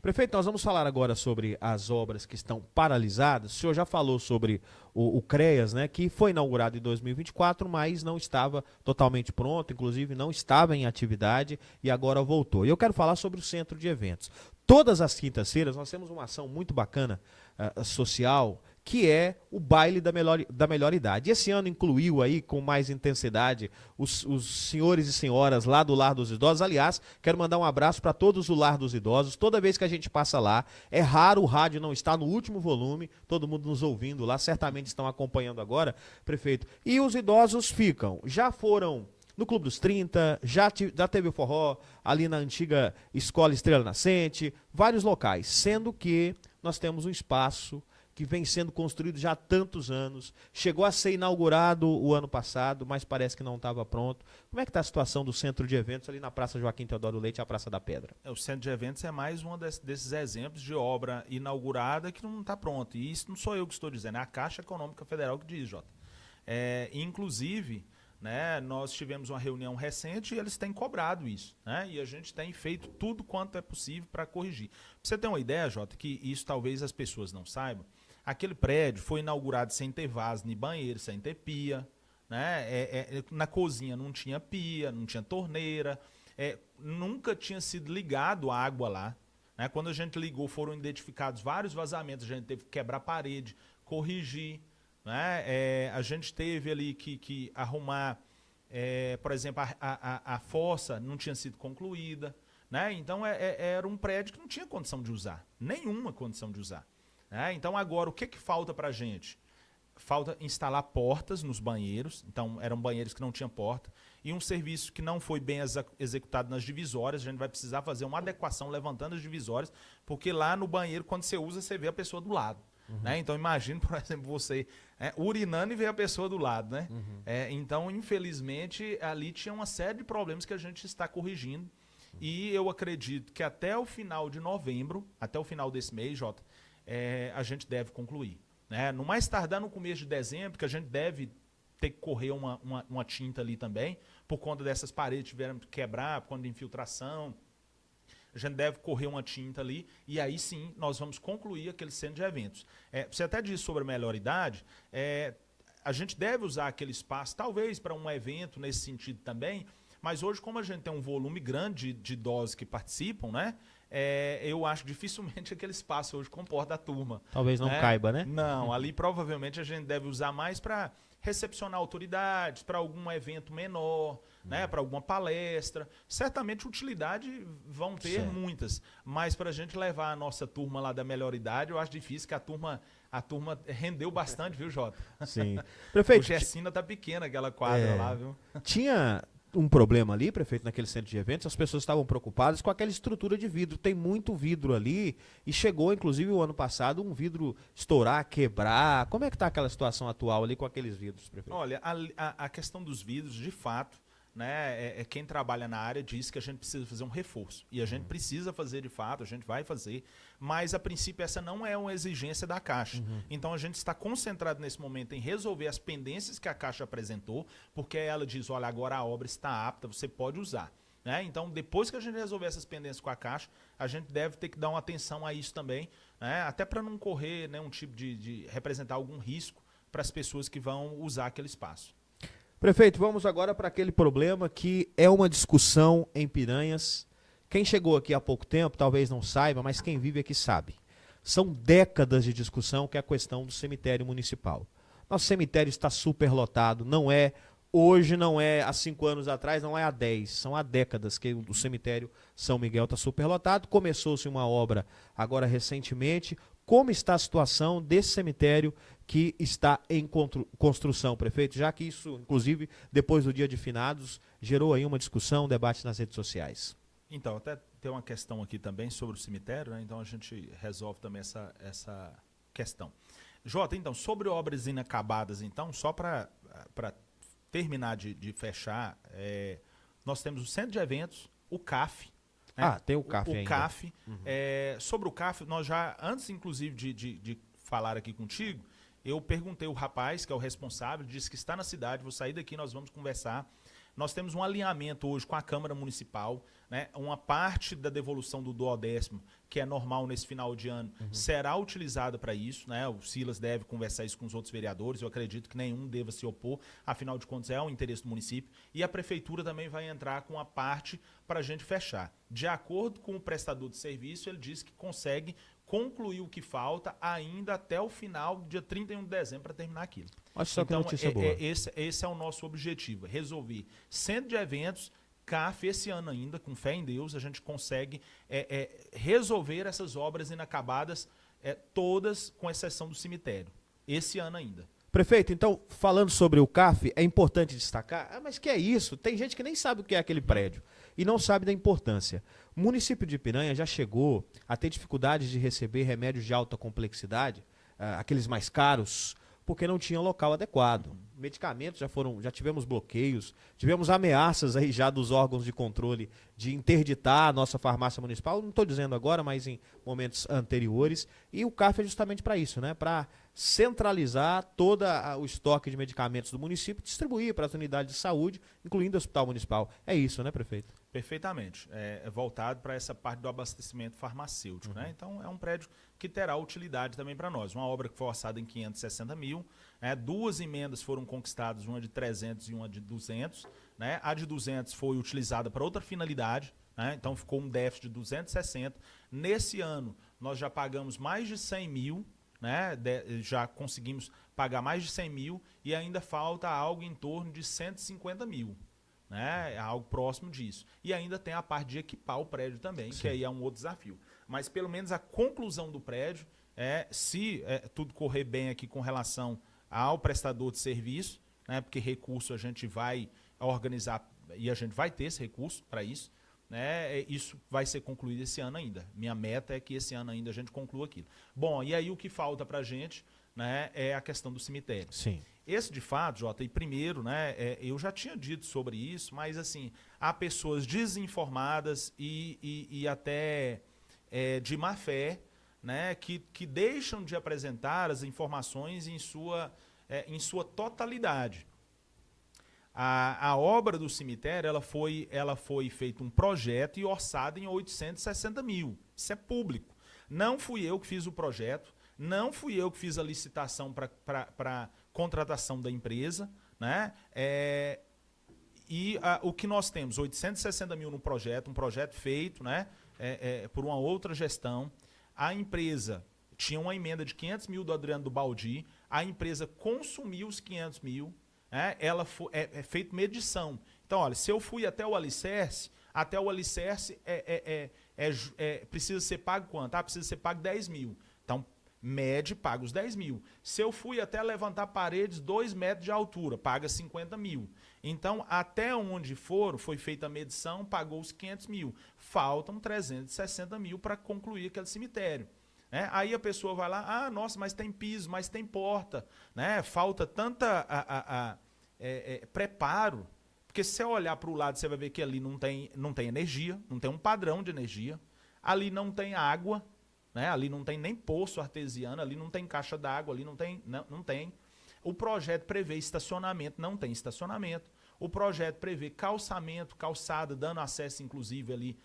Prefeito, nós vamos falar agora sobre as obras que estão paralisadas. O senhor já falou sobre o CREAS, né, que foi inaugurado em 2024, mas não estava totalmente pronto, inclusive não estava em atividade e agora voltou. E eu quero falar sobre o centro de eventos. Todas as quintas-feiras nós temos uma ação muito bacana social, que é o baile da melhor idade. Esse ano incluiu aí com mais intensidade os senhores e senhoras lá do Lar dos Idosos. Aliás, quero mandar um abraço para todos do Lar dos Idosos. Toda vez que a gente passa lá, é raro o rádio não estar no último volume, todo mundo nos ouvindo lá, certamente estão acompanhando agora, prefeito. E os idosos ficam, já foram no Clube dos 30, já teve o forró ali na antiga Escola Estrela Nascente, vários locais, sendo que nós temos um espaço que vem sendo construído já há tantos anos, chegou a ser inaugurado o ano passado, mas parece que não estava pronto. Como é que está a situação do centro de eventos ali na Praça Joaquim Teodoro Leite, a Praça da Pedra? O centro de eventos é mais um desses exemplos de obra inaugurada que não está pronta. E isso não sou eu que estou dizendo, é a Caixa Econômica Federal que diz, Jota. Inclusive, né, nós tivemos uma reunião recente e eles têm cobrado isso, né, e a gente tem feito tudo quanto é possível para corrigir. Pra você ter uma ideia, Jota, que isso talvez as pessoas não saibam, aquele prédio foi inaugurado sem ter vaso nem banheiro, sem ter pia, né, na cozinha não tinha pia, não tinha torneira, nunca tinha sido ligado a água lá, né, quando a gente ligou foram identificados vários vazamentos, a gente teve que quebrar a parede, corrigir, né? A gente teve ali que arrumar, por exemplo, a fossa não tinha sido concluída, né? Então era um prédio que não tinha condição de usar, nenhuma condição de usar, né? Então agora o que falta para a gente? Falta instalar portas nos banheiros, então eram banheiros que não tinham porta, e um serviço que não foi bem executado nas divisórias, a gente vai precisar fazer uma adequação levantando as divisórias, porque lá no banheiro, quando você usa, você vê a pessoa do lado. Uhum. Né? Então imagine, por exemplo, você urinando e ver a pessoa do lado, né? Uhum. Então, infelizmente, ali tinha uma série de problemas que a gente está corrigindo. E eu acredito que até o final de novembro, até o final desse mês, Jota, a gente deve concluir. Né? No mais tardar no começo de dezembro, que a gente deve ter que correr uma tinta ali também, por conta dessas paredes tiveram que quebrar, por conta de infiltração. A gente deve correr uma tinta ali e aí sim nós vamos concluir aquele centro de eventos. Você até disse sobre a melhor idade, a gente deve usar aquele espaço talvez para um evento nesse sentido também, mas hoje como a gente tem um volume grande de idosos que participam, né? Eu acho que dificilmente aquele espaço hoje comporta a turma. Talvez não caiba, né? Não, ali provavelmente a gente deve usar mais para recepcionar autoridades, para algum evento menor, né, para alguma palestra. Certamente utilidade vão ter muitas, mas para a gente levar a nossa turma lá da melhor idade, eu acho difícil que a turma rendeu bastante, viu, Jota? Sim. Prefeito, o Gessina tá pequena aquela quadra lá, viu? Tinha um problema ali, prefeito, naquele centro de eventos, as pessoas estavam preocupadas com aquela estrutura de vidro. Tem muito vidro ali e chegou, inclusive, o ano passado, um vidro estourar, quebrar. Como é que está aquela situação atual ali com aqueles vidros, prefeito? Olha, a questão dos vidros, de fato, né, quem trabalha na área diz que a gente precisa fazer um reforço. E a gente precisa fazer de fato, a gente vai fazer, mas a princípio essa não é uma exigência da Caixa. Então a gente está concentrado nesse momento em resolver as pendências que a Caixa apresentou, porque ela diz, olha, agora a obra está apta, você pode usar. Né? Então depois que a gente resolver essas pendências com a Caixa, a gente deve ter que dar uma atenção a isso também, né? Até para não correr, né, um tipo de representar algum risco para as pessoas que vão usar aquele espaço. Prefeito, vamos agora para aquele problema que é uma discussão em Piranhas. Quem chegou aqui há pouco tempo talvez não saiba, mas quem vive aqui sabe. São décadas de discussão que é a questão do cemitério municipal. Nosso cemitério está superlotado, não é hoje, não é há 5 anos atrás, não é há 10. São há décadas que o cemitério São Miguel está superlotado. Começou-se uma obra agora recentemente. Como está a situação desse cemitério que está em construção, prefeito? Já que isso, inclusive, depois do dia de finados, gerou aí uma discussão, um debate nas redes sociais. Então, até tem uma questão aqui também sobre o cemitério, né? Então a gente resolve também essa questão. Jota, então, sobre obras inacabadas, então, só para terminar de fechar, nós temos o centro de eventos, o CAF. Né? Tem o CAF ainda. O CAF. Sobre o CAF, nós já, antes inclusive de falar aqui contigo, eu perguntei o rapaz, que é o responsável, disse que está na cidade, vou sair daqui, nós vamos conversar. Nós temos um alinhamento hoje com a Câmara Municipal, né? Uma parte da devolução do 10º, que é normal nesse final de ano, será utilizada para isso, né? O Silas deve conversar isso com os outros vereadores, eu acredito que nenhum deva se opor, afinal de contas é o interesse do município, e a Prefeitura também vai entrar com a parte para a gente fechar. De acordo com o prestador de serviço, ele diz que consegue concluir o que falta ainda até o final, dia 31 de dezembro, para terminar aquilo. Olha só que notícia boa. Esse é o nosso objetivo, resolver. Centro de eventos, CAF, esse ano ainda, com fé em Deus, a gente consegue resolver essas obras inacabadas, todas, com exceção do cemitério. Esse ano ainda. Prefeito, então, falando sobre o CAF, é importante destacar, mas que é isso? Tem gente que nem sabe o que é aquele prédio e não sabe da importância. O município de Piranha já chegou a ter dificuldades de receber remédios de alta complexidade, aqueles mais caros, porque não tinha local adequado. Medicamentos já tivemos bloqueios, tivemos ameaças aí já dos órgãos de controle de interditar a nossa farmácia municipal, não estou dizendo agora, mas em momentos anteriores, e o CAF é justamente para isso, né? Para centralizar todo o estoque de medicamentos do município e distribuir para as unidades de saúde, incluindo o hospital municipal. É isso, né, prefeito? Perfeitamente. É voltado para essa parte do abastecimento farmacêutico, né? Então, é um prédio que terá utilidade também para nós. Uma obra que foi orçada em 560 mil, duas emendas foram conquistadas, uma de 300 e uma de 200, né? A de 200 foi utilizada para outra finalidade, né? Então, ficou um déficit de 260. Nesse ano, nós já pagamos mais de 100 mil, né? Já conseguimos pagar mais de 100 mil e ainda falta algo em torno de 150 mil. Né? É algo próximo disso. E ainda tem a parte de equipar o prédio também, Sim. que aí é um outro desafio. Mas pelo menos a conclusão do prédio, se tudo correr bem aqui com relação ao prestador de serviço, né? Porque recurso a gente vai organizar e a gente vai ter esse recurso para isso, né? Isso vai ser concluído esse ano ainda. Minha meta é que esse ano ainda a gente conclua aquilo. Bom, e aí o que falta para a gente, né, é a questão do cemitério. Sim. Esse, de fato, Jota, e primeiro, né, eu já tinha dito sobre isso, mas assim, há pessoas desinformadas e até de má fé, né, que deixam de apresentar as informações em sua totalidade. A obra do cemitério, ela foi feito um projeto e orçada em 860 mil. Isso é público. Não fui eu que fiz o projeto, não fui eu que fiz a licitação para contratação da empresa, né? O que nós temos, 860 mil no projeto, um projeto feito, né? Por uma outra gestão. A empresa tinha uma emenda de 500 mil do Adriano do Baldi, a empresa consumiu os 500 mil, ela é feita medição. Então, olha, se eu fui até o alicerce precisa ser pago quanto? Precisa ser pago 10 mil. Então, mede, paga os 10 mil. Se eu fui até levantar paredes 2 metros de altura, paga 50 mil. Então, até onde foi feita a medição, pagou os 500 mil. Faltam 360 mil para concluir aquele cemitério. Né? Aí a pessoa vai lá, nossa, mas tem piso, mas tem porta. Né? Falta tanta preparo. Porque se você olhar para o lado, você vai ver que ali não tem energia, não tem um padrão de energia. Ali não tem água. Né? Ali não tem nem poço artesiano, ali não tem caixa d'água, ali não tem. O projeto prevê estacionamento, não tem estacionamento. O projeto prevê calçamento, calçada, dando acesso inclusive ali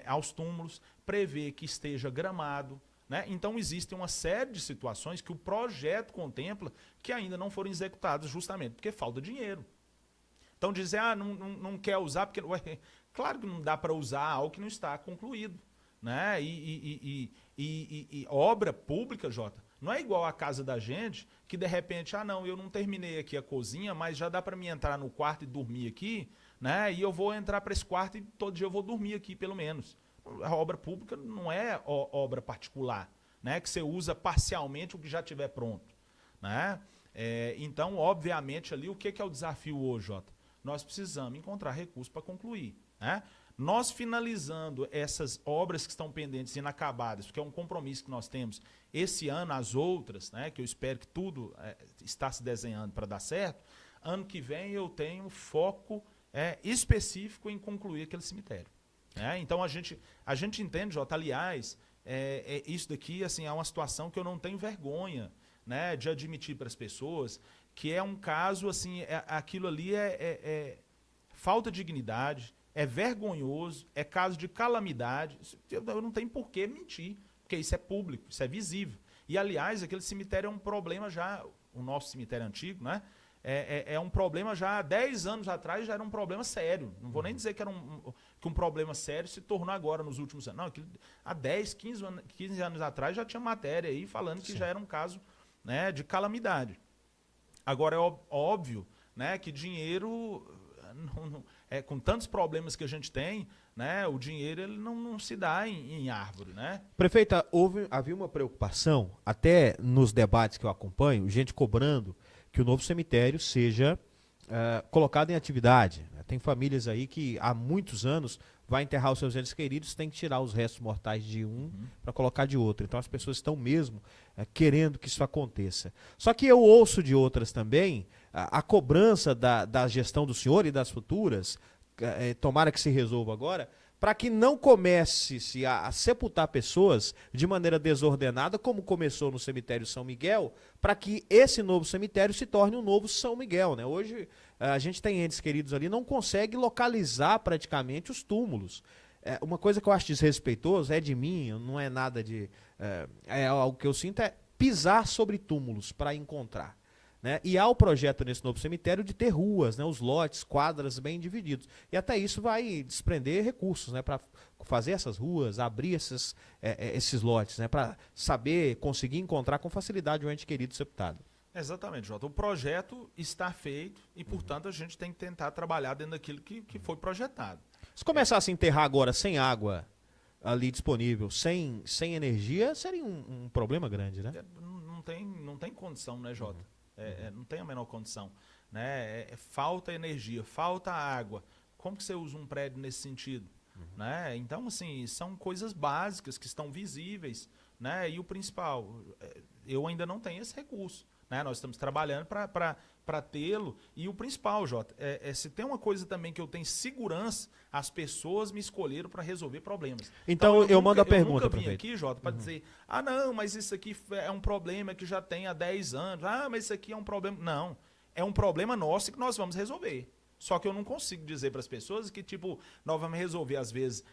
aos túmulos, prevê que esteja gramado. Né? Então existem uma série de situações que o projeto contempla que ainda não foram executadas justamente porque falta dinheiro. Então dizer, não quer usar, porque claro que não dá para usar algo que não está concluído. Né? E obra pública, Jota, não é igual a casa da gente, que de repente, eu não terminei aqui a cozinha, mas já dá para mim entrar no quarto e dormir aqui, né? E eu vou entrar para esse quarto e todo dia eu vou dormir aqui, pelo menos. A obra pública não é obra particular, né? Que você usa parcialmente o que já estiver pronto. Né? Então, obviamente, ali, o que é o desafio hoje, Jota? Nós precisamos encontrar recursos para concluir. Né? Nós finalizando essas obras que estão pendentes, inacabadas, porque é um compromisso que nós temos esse ano, as outras, né, que eu espero que tudo está se desenhando para dar certo, ano que vem eu tenho foco específico em concluir aquele cemitério. Então a gente entende, Jota, aliás, isso daqui assim, é uma situação que eu não tenho vergonha, né, de admitir para as pessoas, que é um caso, assim, aquilo ali falta dignidade, é vergonhoso, é caso de calamidade. Eu não tenho por que mentir, porque isso é público, isso é visível. E, aliás, aquele cemitério é um problema já, o nosso cemitério antigo, né? É um problema já há 10 anos atrás, já era um problema sério. Não vou nem dizer que um problema sério se tornou agora nos últimos anos. Não, há 10, 15 anos atrás já tinha matéria aí falando que já era um caso, né, de calamidade. Agora é óbvio, né, que dinheiro, com tantos problemas que a gente tem, né, o dinheiro ele não se dá em árvore, né? Prefeita, havia uma preocupação, até nos debates que eu acompanho, gente cobrando que o novo cemitério seja colocado em atividade. Tem famílias aí que há muitos anos vai enterrar os seus entes queridos, tem que tirar os restos mortais de um para colocar de outro. Então as pessoas estão mesmo querendo que isso aconteça. Só que eu ouço de outras também a cobrança da gestão do senhor e das futuras, tomara que se resolva agora, para que não comece-se a sepultar pessoas de maneira desordenada, como começou no cemitério São Miguel, para que esse novo cemitério se torne um novo São Miguel, né? Hoje a gente tem entes queridos ali, não consegue localizar praticamente os túmulos. Uma coisa que eu acho desrespeitoso, é de mim, não é nada de... algo que eu sinto é pisar sobre túmulos para encontrar. Né? E há o projeto nesse novo cemitério de ter ruas, né? Os lotes, quadras bem divididos. E até isso vai desprender recursos, né? Para fazer essas ruas, abrir esses lotes, né? Para saber, conseguir encontrar com facilidade o ente querido sepultado. Exatamente, Jota. O projeto está feito e, portanto, a gente tem que tentar trabalhar dentro daquilo que foi projetado. Se começasse a enterrar agora sem água ali disponível, sem energia, seria um problema grande, né? Não tem condição, né, Jota? Não tem a menor condição, né? Falta energia, falta água. Como que você usa um prédio nesse sentido? Né? Então, assim, são coisas básicas que estão visíveis, né? E o principal, eu ainda não tenho esse recurso, né? Nós estamos trabalhando para tê-lo. E o principal, Jota, se tem uma coisa também que eu tenho segurança, as pessoas me escolheram para resolver problemas. Então eu mando a pergunta, prefeito. Eu nunca vim aqui, Jota, para dizer, não, mas isso aqui é um problema que já tem há 10 anos. Mas isso aqui é um problema. Não, é um problema nosso que nós vamos resolver. Só que eu não consigo dizer para as pessoas que, tipo, nós vamos resolver, às vezes,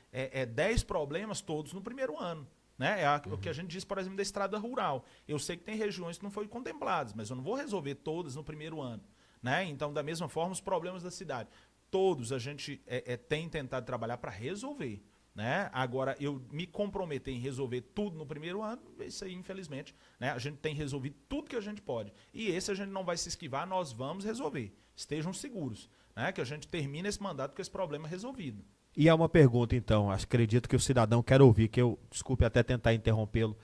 10 problemas todos no primeiro ano. Né? O que a gente diz, por exemplo, da estrada rural. Eu sei que tem regiões que não foram contempladas, mas eu não vou resolver todas no primeiro ano. Né? Então, da mesma forma, os problemas da cidade. Todos a gente tem tentado trabalhar para resolver. Né? Agora, eu me comprometer em resolver tudo no primeiro ano, isso aí, infelizmente, né? A gente tem resolvido tudo que a gente pode. E esse a gente não vai se esquivar, nós vamos resolver. Estejam seguros, né? Que a gente termine esse mandato com esse problema resolvido. E há uma pergunta, então, acredito que o cidadão quer ouvir, que eu, desculpe até tentar interrompê-lo.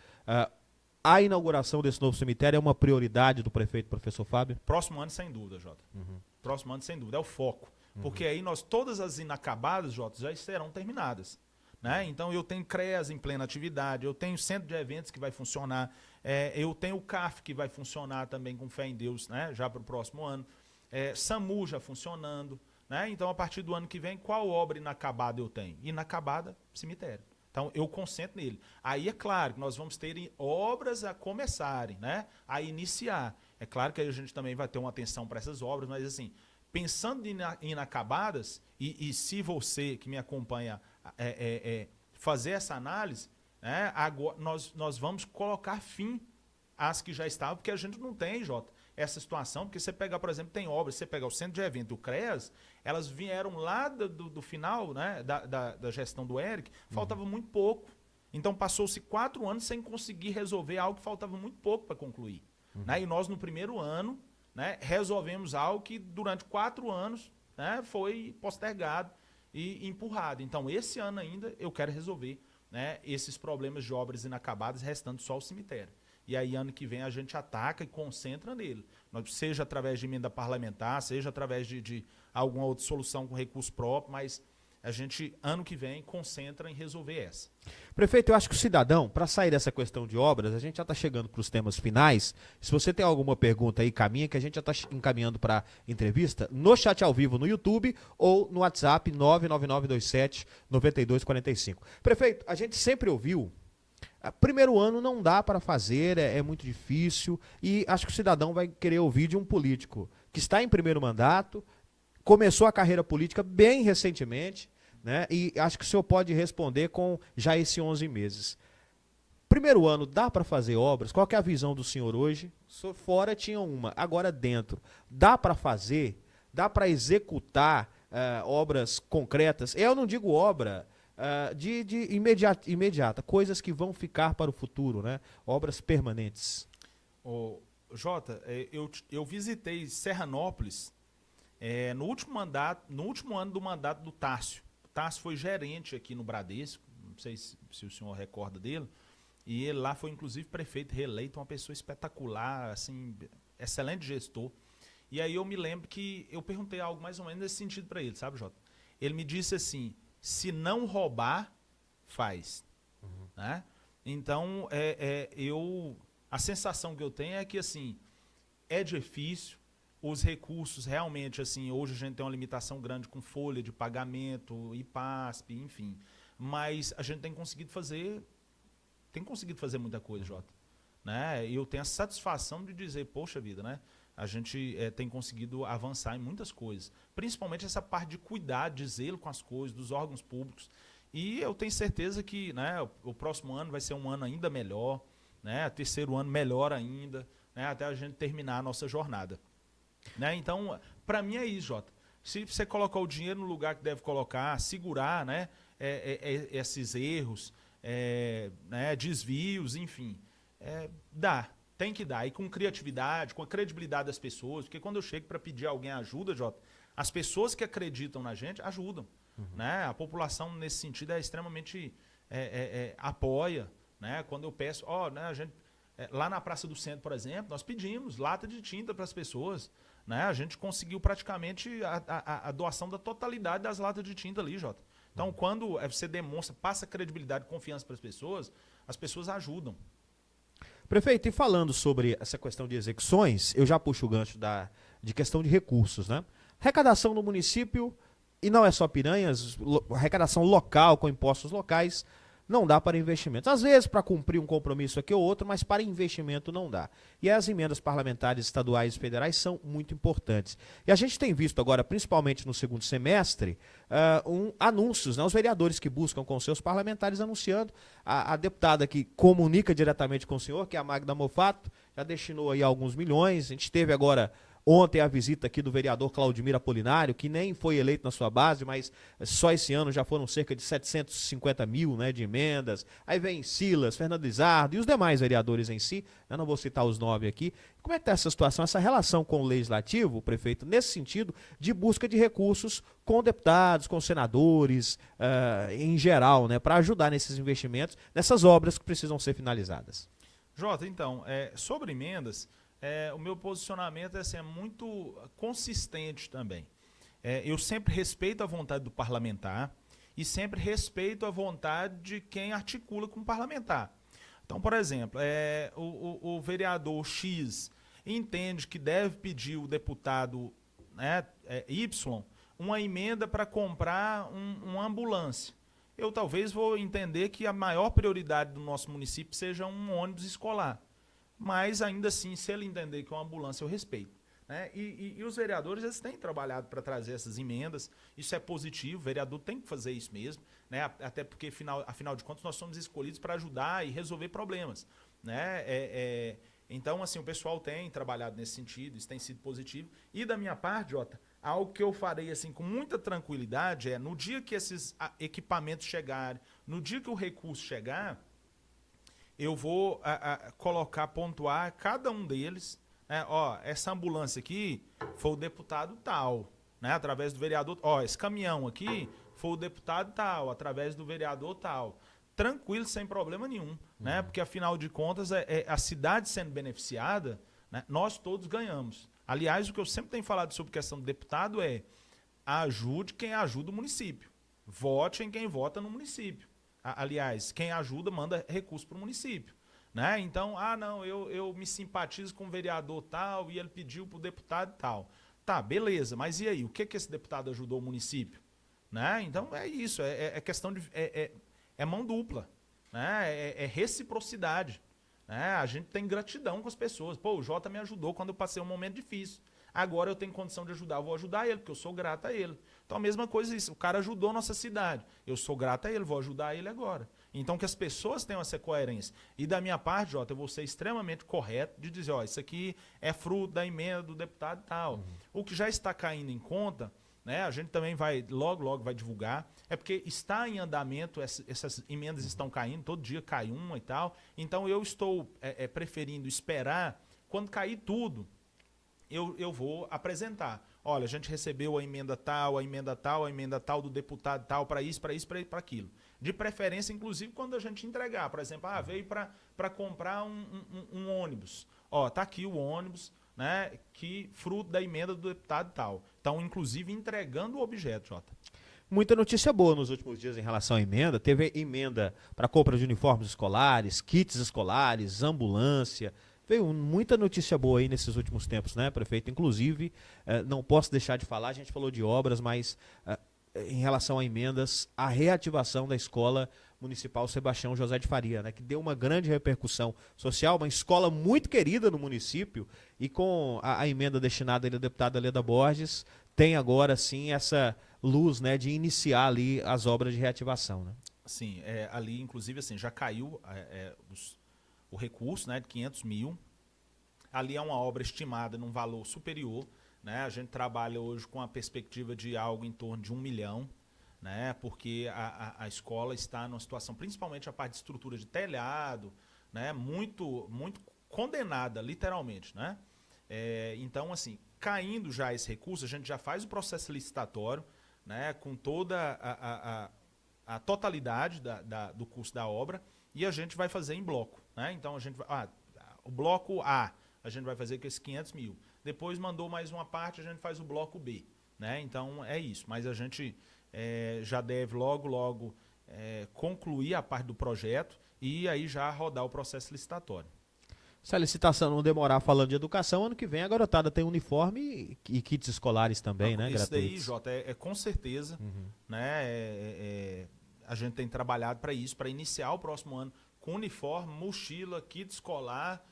A inauguração desse novo cemitério é uma prioridade do prefeito, professor Fábio? Próximo ano, sem dúvida, Jota. Próximo ano, sem dúvida, é o foco. Porque aí todas as inacabadas, Jota, já serão terminadas. Né? Então eu tenho CREAS em plena atividade, eu tenho centro de eventos que vai funcionar, eu tenho o CAF que vai funcionar também com fé em Deus, né? Já para o próximo ano, SAMU já funcionando. Né? Então, a partir do ano que vem, qual obra inacabada eu tenho? Inacabada, cemitério. Então, eu concentro nele. Aí, é claro que nós vamos ter obras a começarem, né? A iniciar. É claro que a gente também vai ter uma atenção para essas obras, mas, assim, pensando em inacabadas, e se você que me acompanha fazer essa análise, né? Agora, nós vamos colocar fim às que já estavam, porque a gente não tem, Jota, essa situação, porque você pegar, por exemplo, tem obras, você pegar o centro de evento, o CREAS, elas vieram lá do final, né, da gestão do Eric, faltava muito pouco. Então passou-se 4 anos sem conseguir resolver algo que faltava muito pouco para concluir. Né? E nós, no primeiro ano, né, resolvemos algo que durante 4 anos, né, foi postergado e empurrado. Então, esse ano ainda eu quero resolver, né, esses problemas de obras inacabadas, restando só o cemitério. E aí, ano que vem, a gente ataca e concentra nele. Seja através de emenda parlamentar, seja através de alguma outra solução com recurso próprio, mas a gente, ano que vem, concentra em resolver essa. Prefeito, eu acho que o cidadão, para sair dessa questão de obras, a gente já está chegando para os temas finais. Se você tem alguma pergunta aí, caminha, que a gente já está encaminhando para a entrevista, no chat ao vivo no YouTube ou no WhatsApp 99927-9245. Prefeito, a gente sempre ouviu, primeiro ano não dá para fazer, é muito difícil, e acho que o cidadão vai querer ouvir de um político que está em primeiro mandato, começou a carreira política bem recentemente, né? E acho que o senhor pode responder com já esses 11 meses. Primeiro ano, dá para fazer obras? Qual que é a visão do senhor hoje? Fora tinha uma, agora dentro. Dá para fazer? Dá para executar obras concretas? Eu não digo obra de imediata, coisas que vão ficar para o futuro, né? Obras permanentes. Ô, Jota, eu visitei Serranópolis no último ano do mandato do Tássio. O Tássio foi gerente aqui no Bradesco, não sei se o senhor recorda dele. E ele lá foi, inclusive, prefeito reeleito, uma pessoa espetacular, assim, excelente gestor. E aí eu me lembro que eu perguntei algo mais ou menos nesse sentido para ele, sabe, Jota? Ele me disse assim, se não roubar, faz. Né? Então, a sensação que eu tenho é que, assim, é difícil, os recursos realmente, assim, hoje a gente tem uma limitação grande com folha de pagamento, IPASP, enfim. Mas a gente tem conseguido fazer muita coisa, Jota. Né? E eu tenho a satisfação de dizer, poxa vida, né? A gente tem conseguido avançar em muitas coisas. Principalmente essa parte de cuidar, de zelo com as coisas, dos órgãos públicos. E eu tenho certeza que, né, o próximo ano vai ser um ano ainda melhor, né? O terceiro ano melhor ainda, né? Até a gente terminar a nossa jornada. Né? Então, para mim é isso, Jota. Se você colocar o dinheiro no lugar que deve colocar, segurar, né, esses erros, né, desvios, enfim, tem que dar. E com criatividade, com a credibilidade das pessoas, porque quando eu chego para pedir alguém ajuda, Jota, as pessoas que acreditam na gente ajudam. Né? A população, nesse sentido, é extremamente apoia. Né? Quando eu peço, né, a gente, lá na Praça do Centro, por exemplo, nós pedimos lata de tinta para as pessoas. Né? A gente conseguiu praticamente a doação da totalidade das latas de tinta ali, Jota. Então, quando você demonstra, passa credibilidade e confiança para as pessoas ajudam. Prefeito, e falando sobre essa questão de execuções, eu já puxo o gancho de questão de recursos, né? Arrecadação no município, e não é só Piranhas, arrecadação local, com impostos locais, não dá para investimentos. Às vezes para cumprir um compromisso aqui ou outro, mas para investimento não dá. E as emendas parlamentares estaduais e federais são muito importantes. E a gente tem visto agora, principalmente no segundo semestre, anúncios, né? Os vereadores que buscam com seus parlamentares anunciando. A deputada que comunica diretamente com o senhor, que é a Magda Mofato, já destinou aí alguns milhões. A gente teve agora ontem a visita aqui do vereador Claudimir Apolinário, que nem foi eleito na sua base, mas só esse ano já foram cerca de 750 mil, né, de emendas. Aí vem Silas, Fernando Lizardo e os demais vereadores em si, eu não vou citar os 9 aqui. Como é que está essa situação, essa relação com o legislativo, prefeito, nesse sentido de busca de recursos com deputados, com senadores, em geral, né, para ajudar nesses investimentos, nessas obras que precisam ser finalizadas? Jota, então, sobre emendas, o meu posicionamento é muito consistente também. Eu sempre respeito a vontade do parlamentar e sempre respeito a vontade de quem articula com o parlamentar. Então, por exemplo, o vereador X entende que deve pedir o deputado, né, Y uma emenda para comprar uma ambulância. Eu talvez vou entender que a maior prioridade do nosso município seja um ônibus escolar. Mas, ainda assim, se ele entender que é uma ambulância, eu respeito. Né? E os vereadores, eles têm trabalhado para trazer essas emendas. Isso é positivo, o vereador tem que fazer isso mesmo. Né? Até porque, afinal de contas, nós somos escolhidos para ajudar e resolver problemas. Né? Então, assim, o pessoal tem trabalhado nesse sentido, isso tem sido positivo. E, da minha parte, Jota, algo que eu farei assim, com muita tranquilidade no dia que esses equipamentos chegarem, no dia que o recurso chegar, eu vou pontuar cada um deles. Né? Essa ambulância aqui foi o deputado tal, né? Através do vereador. Esse caminhão aqui foi o deputado tal, através do vereador tal. Tranquilo, sem problema nenhum. Né? Porque, afinal de contas, a cidade sendo beneficiada, né? Nós todos ganhamos. Aliás, o que eu sempre tenho falado sobre questão do deputado ajude quem ajuda o município. Vote em quem vota no município. Aliás, quem ajuda manda recurso para o município. Né? Então, não, eu me simpatizo com o vereador tal e ele pediu para o deputado tal. Tá, beleza, mas e aí? O que esse deputado ajudou o município? Né? Então, é isso, é questão de... É mão dupla, né? É reciprocidade. Né? A gente tem gratidão com as pessoas. Pô, o Jota me ajudou quando eu passei um momento difícil. Agora eu tenho condição de ajudar, eu vou ajudar ele, porque eu sou grato a ele. Então a mesma coisa isso, o cara ajudou a nossa cidade, eu sou grato a ele, vou ajudar ele agora. Então que as pessoas tenham essa coerência. E da minha parte, Jota, eu vou ser extremamente correto de dizer, ó, isso aqui é fruto da emenda do deputado e tal. O que já está caindo em conta, né, a gente também vai, logo vai divulgar, é porque está em andamento, essas emendas estão caindo, todo dia cai uma e tal. Então eu estou preferindo esperar, quando cair tudo, eu vou apresentar. Olha, a gente recebeu a emenda tal, a emenda tal, a emenda tal do deputado tal, para isso, para aquilo. De preferência, inclusive, quando a gente entregar. Por exemplo, veio para comprar um ônibus. Ó, tá aqui o ônibus, né, que fruto da emenda do deputado tal. Então, inclusive, entregando o objeto, Jota. Muita notícia boa nos últimos dias em relação à emenda. Teve emenda para compra de uniformes escolares, kits escolares, ambulância. Veio muita notícia boa aí nesses últimos tempos, né, prefeito? Inclusive, não posso deixar de falar, a gente falou de obras, mas em relação a emendas, a reativação da Escola Municipal Sebastião José de Faria, né, que deu uma grande repercussão social, uma escola muito querida no município, e com a emenda destinada à deputada Leda Borges, tem agora sim essa luz, né, de iniciar ali as obras de reativação, né? Sim, ali inclusive assim, já caiu o recurso, né, de 500 mil. Ali é uma obra estimada num valor superior, né? A gente trabalha hoje com a perspectiva de algo em torno de 1 milhão, né? Porque a escola está numa situação, principalmente a parte de estrutura de telhado, né? Muito condenada, literalmente, né? Então, assim, caindo já esse recurso, a gente já faz o processo licitatório, né? Com toda a totalidade do custo da obra, e a gente vai fazer em bloco, né? Então a gente vai, o bloco A a gente vai fazer com esses 500 mil. Depois mandou mais uma parte, a gente faz o bloco B, né? Então é isso. Mas a gente já deve logo concluir a parte do projeto e aí já rodar o processo licitatório. Se a licitação não demorar, falando de educação, ano que vem a garotada tem uniforme e kits escolares também, né? Isso daí, gratuitos. Jota, com certeza, né? A gente tem trabalhado para isso, para iniciar o próximo ano com uniforme, mochila, kit escolar,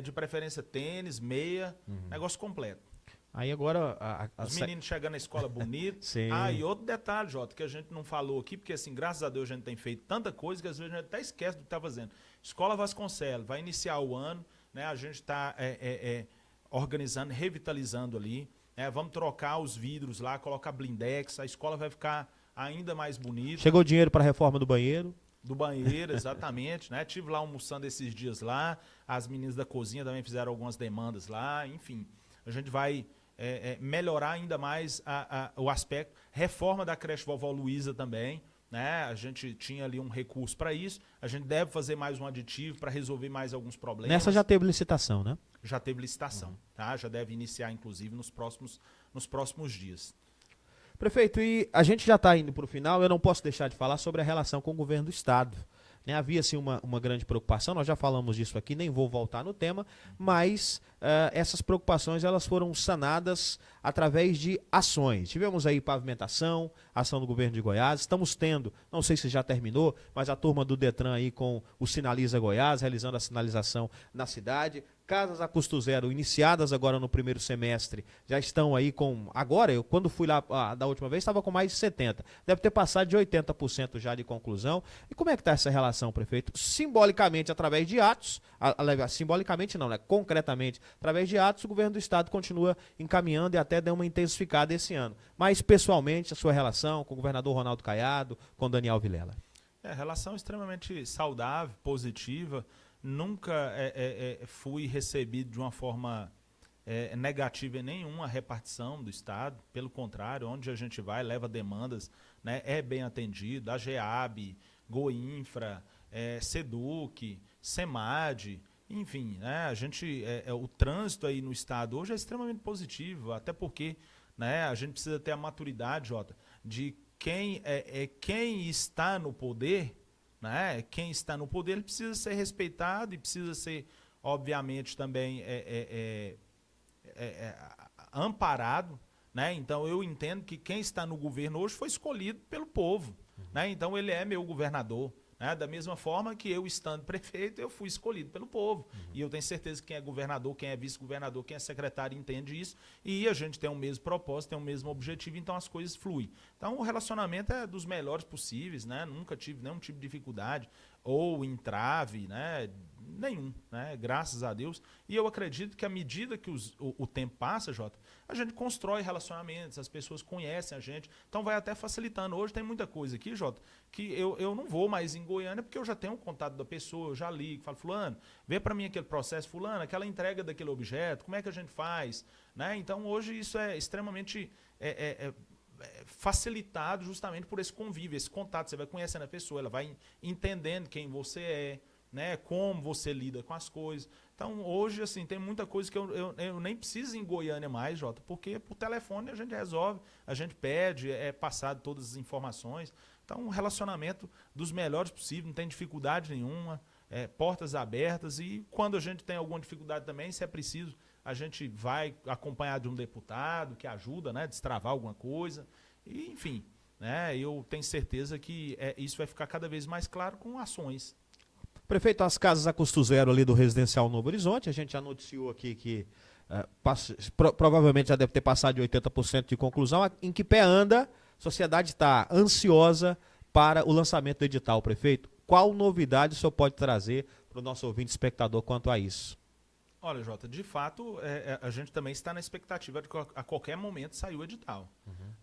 de preferência tênis, meia, negócio completo. Aí agora... Os meninos chegando na escola bonito. Sim. E outro detalhe, Jota, que a gente não falou aqui, porque assim, graças a Deus a gente tem feito tanta coisa que às vezes a gente até esquece do que está fazendo. Escola Vasconcelos vai iniciar o ano, né? A gente está organizando, revitalizando ali, né? Vamos trocar os vidros lá, colocar blindex, a escola vai ficar ainda mais bonita. Chegou dinheiro para a reforma do banheiro? Do banheiro, exatamente, né? Tive lá almoçando esses dias lá, as meninas da cozinha também fizeram algumas demandas lá, enfim. A gente vai melhorar ainda mais o aspecto. Reforma da creche Vovó Luísa também, né? A gente tinha ali um recurso para isso, a gente deve fazer mais um aditivo para resolver mais alguns problemas. Nessa já teve licitação, né? Já teve licitação, tá? Já deve iniciar, inclusive, nos próximos dias. Prefeito, e a gente já está indo para o final, eu não posso deixar de falar sobre a relação com o governo do Estado. Né? Havia, sim, uma grande preocupação, nós já falamos disso aqui, nem vou voltar no tema, mas essas preocupações elas foram sanadas através de ações. Tivemos aí pavimentação, ação do governo de Goiás, estamos tendo, não sei se já terminou, mas a turma do Detran aí com o Sinaliza Goiás, realizando a sinalização na cidade. Casas a custo zero, iniciadas agora no primeiro semestre, já estão aí com... Agora, eu quando fui lá da última vez, estava com mais de 70%. Deve ter passado de 80% já de conclusão. E como é que está essa relação, prefeito? Simbolicamente, através de atos, simbolicamente não, né? Concretamente, através de atos, o governo do Estado continua encaminhando e até deu uma intensificada esse ano. Mas, pessoalmente, a sua relação com o governador Ronaldo Caiado, com Daniel Vilela? Relação extremamente saudável, positiva. Nunca fui recebido de uma forma negativa em nenhuma repartição do Estado. Pelo contrário, onde a gente vai, leva demandas, né, é bem atendido. A GEAB, Goinfra, SEDUC, SEMAD, enfim, né, a gente, o trânsito aí no Estado hoje é extremamente positivo, até porque, né, a gente precisa ter a maturidade, Jota, de quem está no poder. Né? Quem está no poder ele precisa ser respeitado e precisa ser, obviamente, também amparado. Né? Então, eu entendo que quem está no governo hoje foi escolhido pelo povo. Né? Então, ele é meu governador. Né? Da mesma forma que eu, estando prefeito, eu fui escolhido pelo povo. E eu tenho certeza que quem é governador, quem é vice-governador, quem é secretário entende isso. E a gente tem o mesmo propósito, tem o mesmo objetivo, então as coisas fluem. Então o relacionamento é dos melhores possíveis, né? Nunca tive nenhum tipo de dificuldade ou entrave, né? Nenhum, né? Graças a Deus. E eu acredito que à medida que o tempo passa, Jota, a gente constrói relacionamentos, as pessoas conhecem a gente, então vai até facilitando. Hoje tem muita coisa aqui, Jota, que eu não vou mais em Goiânia porque eu já tenho o contato da pessoa, eu já ligo, falo, fulano, vê para mim aquele processo, fulano, aquela entrega daquele objeto, como é que a gente faz, né? Então hoje isso é extremamente facilitado justamente por esse convívio, esse contato. Você vai conhecendo a pessoa, ela vai entendendo quem você é, né, como você lida com as coisas. Então, hoje, assim, tem muita coisa que eu nem preciso ir em Goiânia mais, Jota, porque por telefone a gente resolve, a gente pede, é passado todas as informações. Então, um relacionamento dos melhores possíveis, não tem dificuldade nenhuma, portas abertas, e quando a gente tem alguma dificuldade também, se é preciso, a gente vai acompanhado de um deputado que ajuda, né, a destravar alguma coisa, e, enfim, né, eu tenho certeza que isso vai ficar cada vez mais claro com ações. Prefeito, as casas a custo zero ali do Residencial Novo Horizonte, a gente já noticiou aqui que provavelmente já deve ter passado de 80% de conclusão. Em que pé anda? A sociedade está ansiosa para o lançamento do edital, prefeito. Qual novidade o senhor pode trazer para o nosso ouvinte espectador quanto a isso? Olha, Jota, de fato, a gente também está na expectativa de que a qualquer momento saia o edital.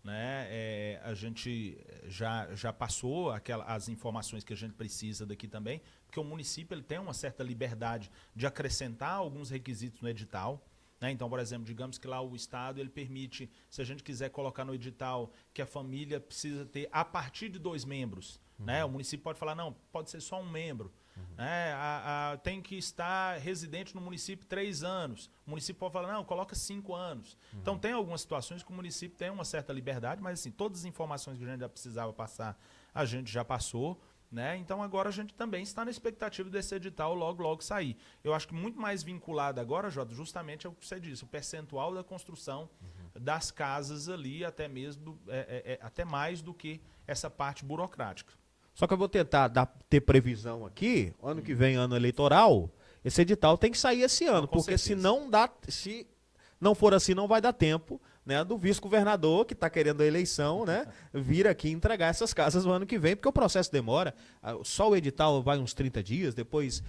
Né? A gente já passou as informações que a gente precisa daqui também, porque o município ele tem uma certa liberdade de acrescentar alguns requisitos no edital. Né? Então, por exemplo, digamos que lá o Estado ele permite, se a gente quiser colocar no edital que a família precisa ter a partir de 2 membros, né? O município pode falar, não, pode ser só 1 membro. Tem que estar residente no município 3 anos. O município pode falar, não, coloca 5 anos. Então tem algumas situações que o município tem uma certa liberdade, mas assim, todas as informações que a gente já precisava passar, a gente já passou. Né? Então agora a gente também está na expectativa desse edital logo sair. Eu acho que muito mais vinculado agora, Jota, justamente é o que você disse, o percentual da construção das casas ali, até mesmo até mais do que essa parte burocrática. Só que eu vou tentar ter previsão aqui, ano que vem, ano eleitoral, esse edital tem que sair esse ano, porque se não for assim, não vai dar tempo, né, do vice-governador que está querendo a eleição, né, vir aqui entregar essas casas no ano que vem, porque o processo demora. Só o edital vai uns 30 dias, depois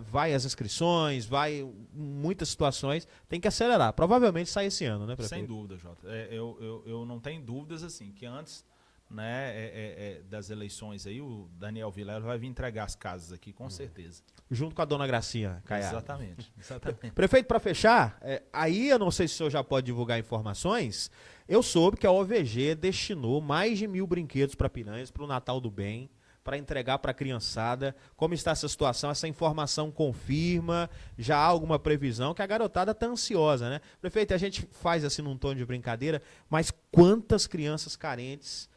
vai as inscrições, vai muitas situações, tem que acelerar. Provavelmente sai esse ano, né, prefeito? Sem dúvida, Jota. Eu não tenho dúvidas assim, que antes, né, das eleições aí, o Daniel Vilela vai vir entregar as casas aqui, com certeza. Junto com a dona Gracinha Caiado. Exatamente. Prefeito, para fechar, aí eu não sei se o senhor já pode divulgar informações, eu soube que a OVG destinou mais de 1.000 brinquedos para Piranhas, para o Natal do Bem, para entregar para a criançada. Como está essa situação? Essa informação confirma? Já há alguma previsão? Que a garotada está ansiosa, né? Prefeito, a gente faz assim num tom de brincadeira, mas quantas crianças carentes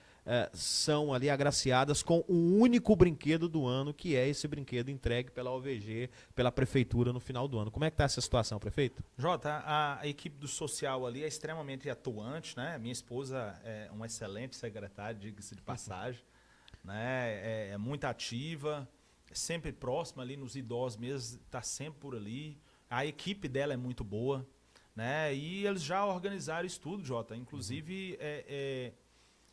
são ali agraciadas com o único brinquedo do ano, que é esse brinquedo entregue pela OVG, pela prefeitura no final do ano. Como é que está essa situação, prefeito? Jota, a equipe do social ali é extremamente atuante, né? Minha esposa é uma excelente secretária, diga-se de passagem, né? É muito ativa, é sempre próxima ali nos idosos mesmo, está sempre por ali. A equipe dela é muito boa, né? E eles já organizaram isso tudo, Jota, inclusive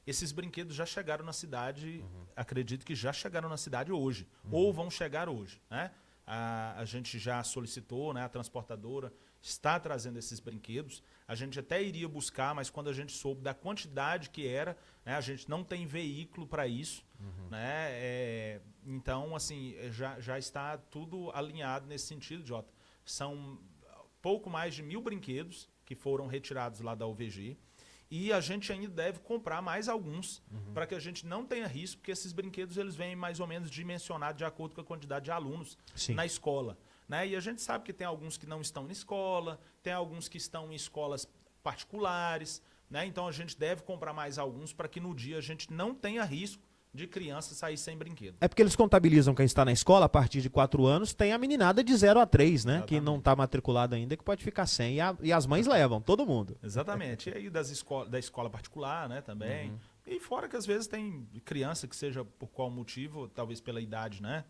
esses brinquedos já chegaram na cidade, acredito que já chegaram na cidade hoje, ou vão chegar hoje, né? A gente já solicitou, né? A transportadora está trazendo esses brinquedos, a gente até iria buscar, mas quando a gente soube da quantidade que era, né? A gente não tem veículo para isso, né? Então, assim, já está tudo alinhado nesse sentido, Jota. São pouco mais de 1.000 brinquedos que foram retirados lá da OVG, e a gente ainda deve comprar mais alguns para que a gente não tenha risco, porque esses brinquedos eles vêm mais ou menos dimensionados de acordo com a quantidade de alunos na escola. Né? E a gente sabe que tem alguns que não estão na escola, tem alguns que estão em escolas particulares, né? Então a gente deve comprar mais alguns para que no dia a gente não tenha risco de criança sair sem brinquedo. É porque eles contabilizam quem está na escola a partir de 4 anos, tem a meninada de 0 a 3, né? Exatamente. Que não está matriculada ainda, que pode ficar sem. E as mães levam, todo mundo. Exatamente. E aí da escola particular, né, também. E fora que às vezes tem criança que seja por qual motivo, talvez pela idade, né?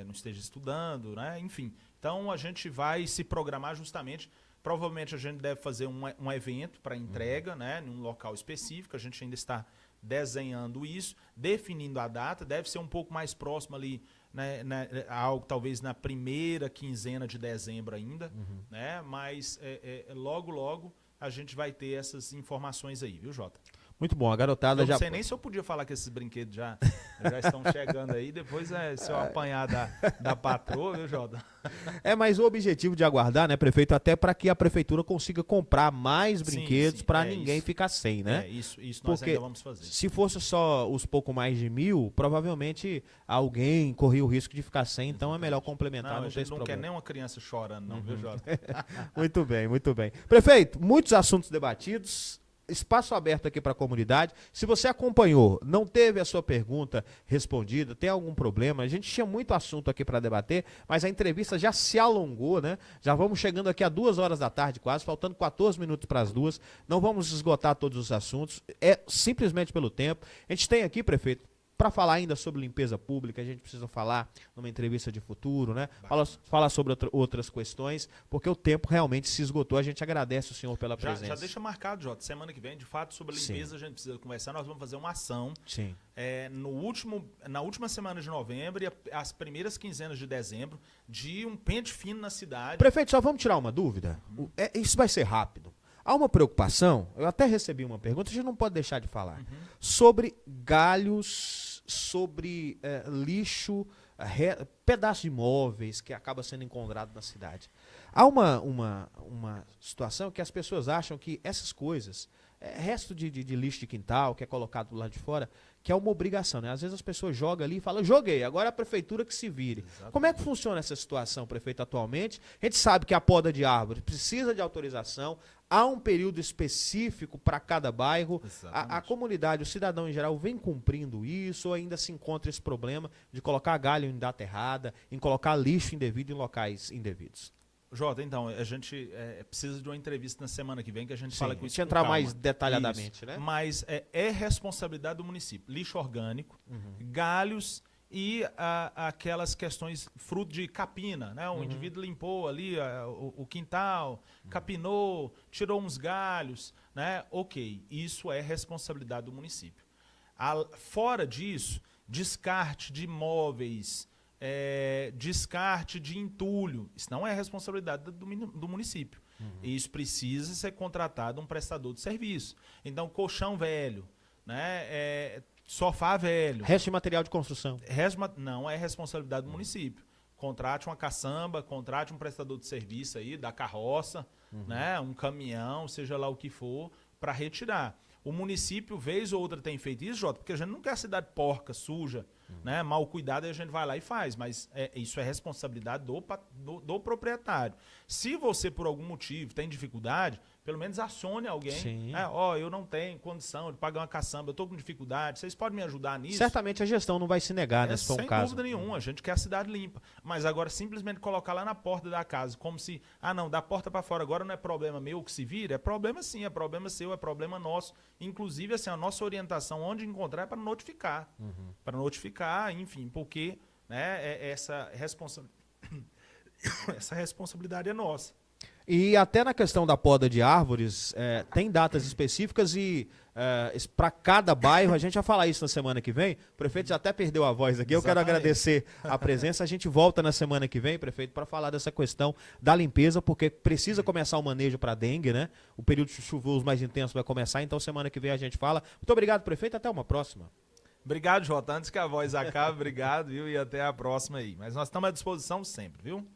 Não esteja estudando, né? Enfim. Então a gente vai se programar justamente. Provavelmente a gente deve fazer um evento para entrega, né? Num local específico. A gente ainda está desenhando isso, definindo a data. Deve ser um pouco mais próximo ali, né? Algo talvez na primeira quinzena de dezembro ainda, né? Mas logo, logo a gente vai ter essas informações aí, viu, Jota? Muito bom, a garotada eu já... não sei nem se eu podia falar que esses brinquedos já estão chegando aí, depois se eu apanhar da patroa, viu, Jota? Mas o objetivo de aguardar, né, prefeito, até para que a prefeitura consiga comprar mais brinquedos para ninguém ficar sem, né? Isso nós ainda vamos fazer. Se fosse só os pouco mais de 1.000, provavelmente alguém corria o risco de ficar sem, então é melhor complementar, não ter esse problema. Não quer nem uma criança chorando, não, viu, Jota? Muito bem, muito bem. Prefeito, muitos assuntos debatidos. Espaço aberto aqui para a comunidade. Se você acompanhou, não teve a sua pergunta respondida, tem algum problema, a gente tinha muito assunto aqui para debater, mas a entrevista já se alongou, né? Já vamos chegando aqui a 2 horas da tarde quase, faltando 14 minutos para as 2. Não vamos esgotar todos os assuntos, é simplesmente pelo tempo. A gente tem aqui, prefeito, para falar ainda sobre limpeza pública, a gente precisa falar numa entrevista de futuro, né? Falar sobre outras questões, porque o tempo realmente se esgotou. A gente agradece o senhor pela presença. Já deixa marcado, Jota. Semana que vem, de fato, sobre a limpeza, a gente precisa conversar. Nós vamos fazer uma ação. Sim. Na última semana de novembro e as primeiras quinzenas de dezembro, de um pente fino na cidade. Prefeito, só vamos tirar uma dúvida? Isso vai ser rápido. Há uma preocupação, eu até recebi uma pergunta, a gente não pode deixar de falar, sobre galhos, sobre lixo, pedaços de móveis que acaba sendo encontrado na cidade. Há uma situação que as pessoas acham que essas coisas, resto de lixo de quintal que é colocado do lado de fora, que é uma obrigação, né? Às vezes as pessoas jogam ali e falam, joguei, agora é a prefeitura que se vire. Exatamente. Como é que funciona essa situação, prefeito, atualmente? A gente sabe que a poda de árvore precisa de autorização, há um período específico para cada bairro. A comunidade, o cidadão em geral, vem cumprindo isso ou ainda se encontra esse problema de colocar galho em data errada, em colocar lixo indevido em locais indevidos? Jota, então, a gente precisa de uma entrevista na semana que vem que a gente fala com isso. A gente entrar mais detalhadamente, isso, né? Mas é responsabilidade do município. Lixo orgânico, galhos e aquelas questões fruto de capina, né? O indivíduo limpou ali o quintal, capinou, tirou uns galhos, né? Ok, isso é responsabilidade do município. Fora disso, descarte de imóveis, descarte de entulho, isso não é responsabilidade do município. Isso precisa ser contratado um prestador de serviço. Então, colchão velho, né? Sofá velho. Resto de material de construção. Não é responsabilidade do município. Contrate uma caçamba, contrate um prestador de serviço aí, da carroça, né? Um caminhão, seja lá o que for, para retirar. O município, vez ou outra, tem feito isso, Jota, porque a gente não quer a cidade porca, suja, né? Mal cuidada, e a gente vai lá e faz. Mas isso é responsabilidade do proprietário. Se você, por algum motivo, tem dificuldade, pelo menos acione alguém. Eu não tenho condição de pagar uma caçamba, eu estou com dificuldade, vocês podem me ajudar nisso? Certamente a gestão não vai se negar, né, se for um caso. Sem dúvida nenhuma, a gente quer a cidade limpa. Mas agora, simplesmente colocar lá na porta da casa, como se, não, da porta para fora agora não é problema meu que se vira, é problema sim, é problema seu, é problema nosso. Inclusive, assim, a nossa orientação onde encontrar é para notificar. Para notificar, enfim, porque, né, essa responsabilidade é nossa. E até na questão da poda de árvores, tem datas específicas e para cada bairro, a gente vai falar isso na semana que vem. O prefeito já até perdeu a voz aqui, eu quero agradecer a presença. A gente volta na semana que vem, prefeito, para falar dessa questão da limpeza, porque precisa começar o manejo para dengue, né? O período chuvoso mais intenso vai começar, então semana que vem a gente fala. Muito obrigado, prefeito, até uma próxima. Obrigado, Jota. Antes que a voz acabe, obrigado, viu? E até a próxima aí. Mas nós estamos à disposição sempre, viu?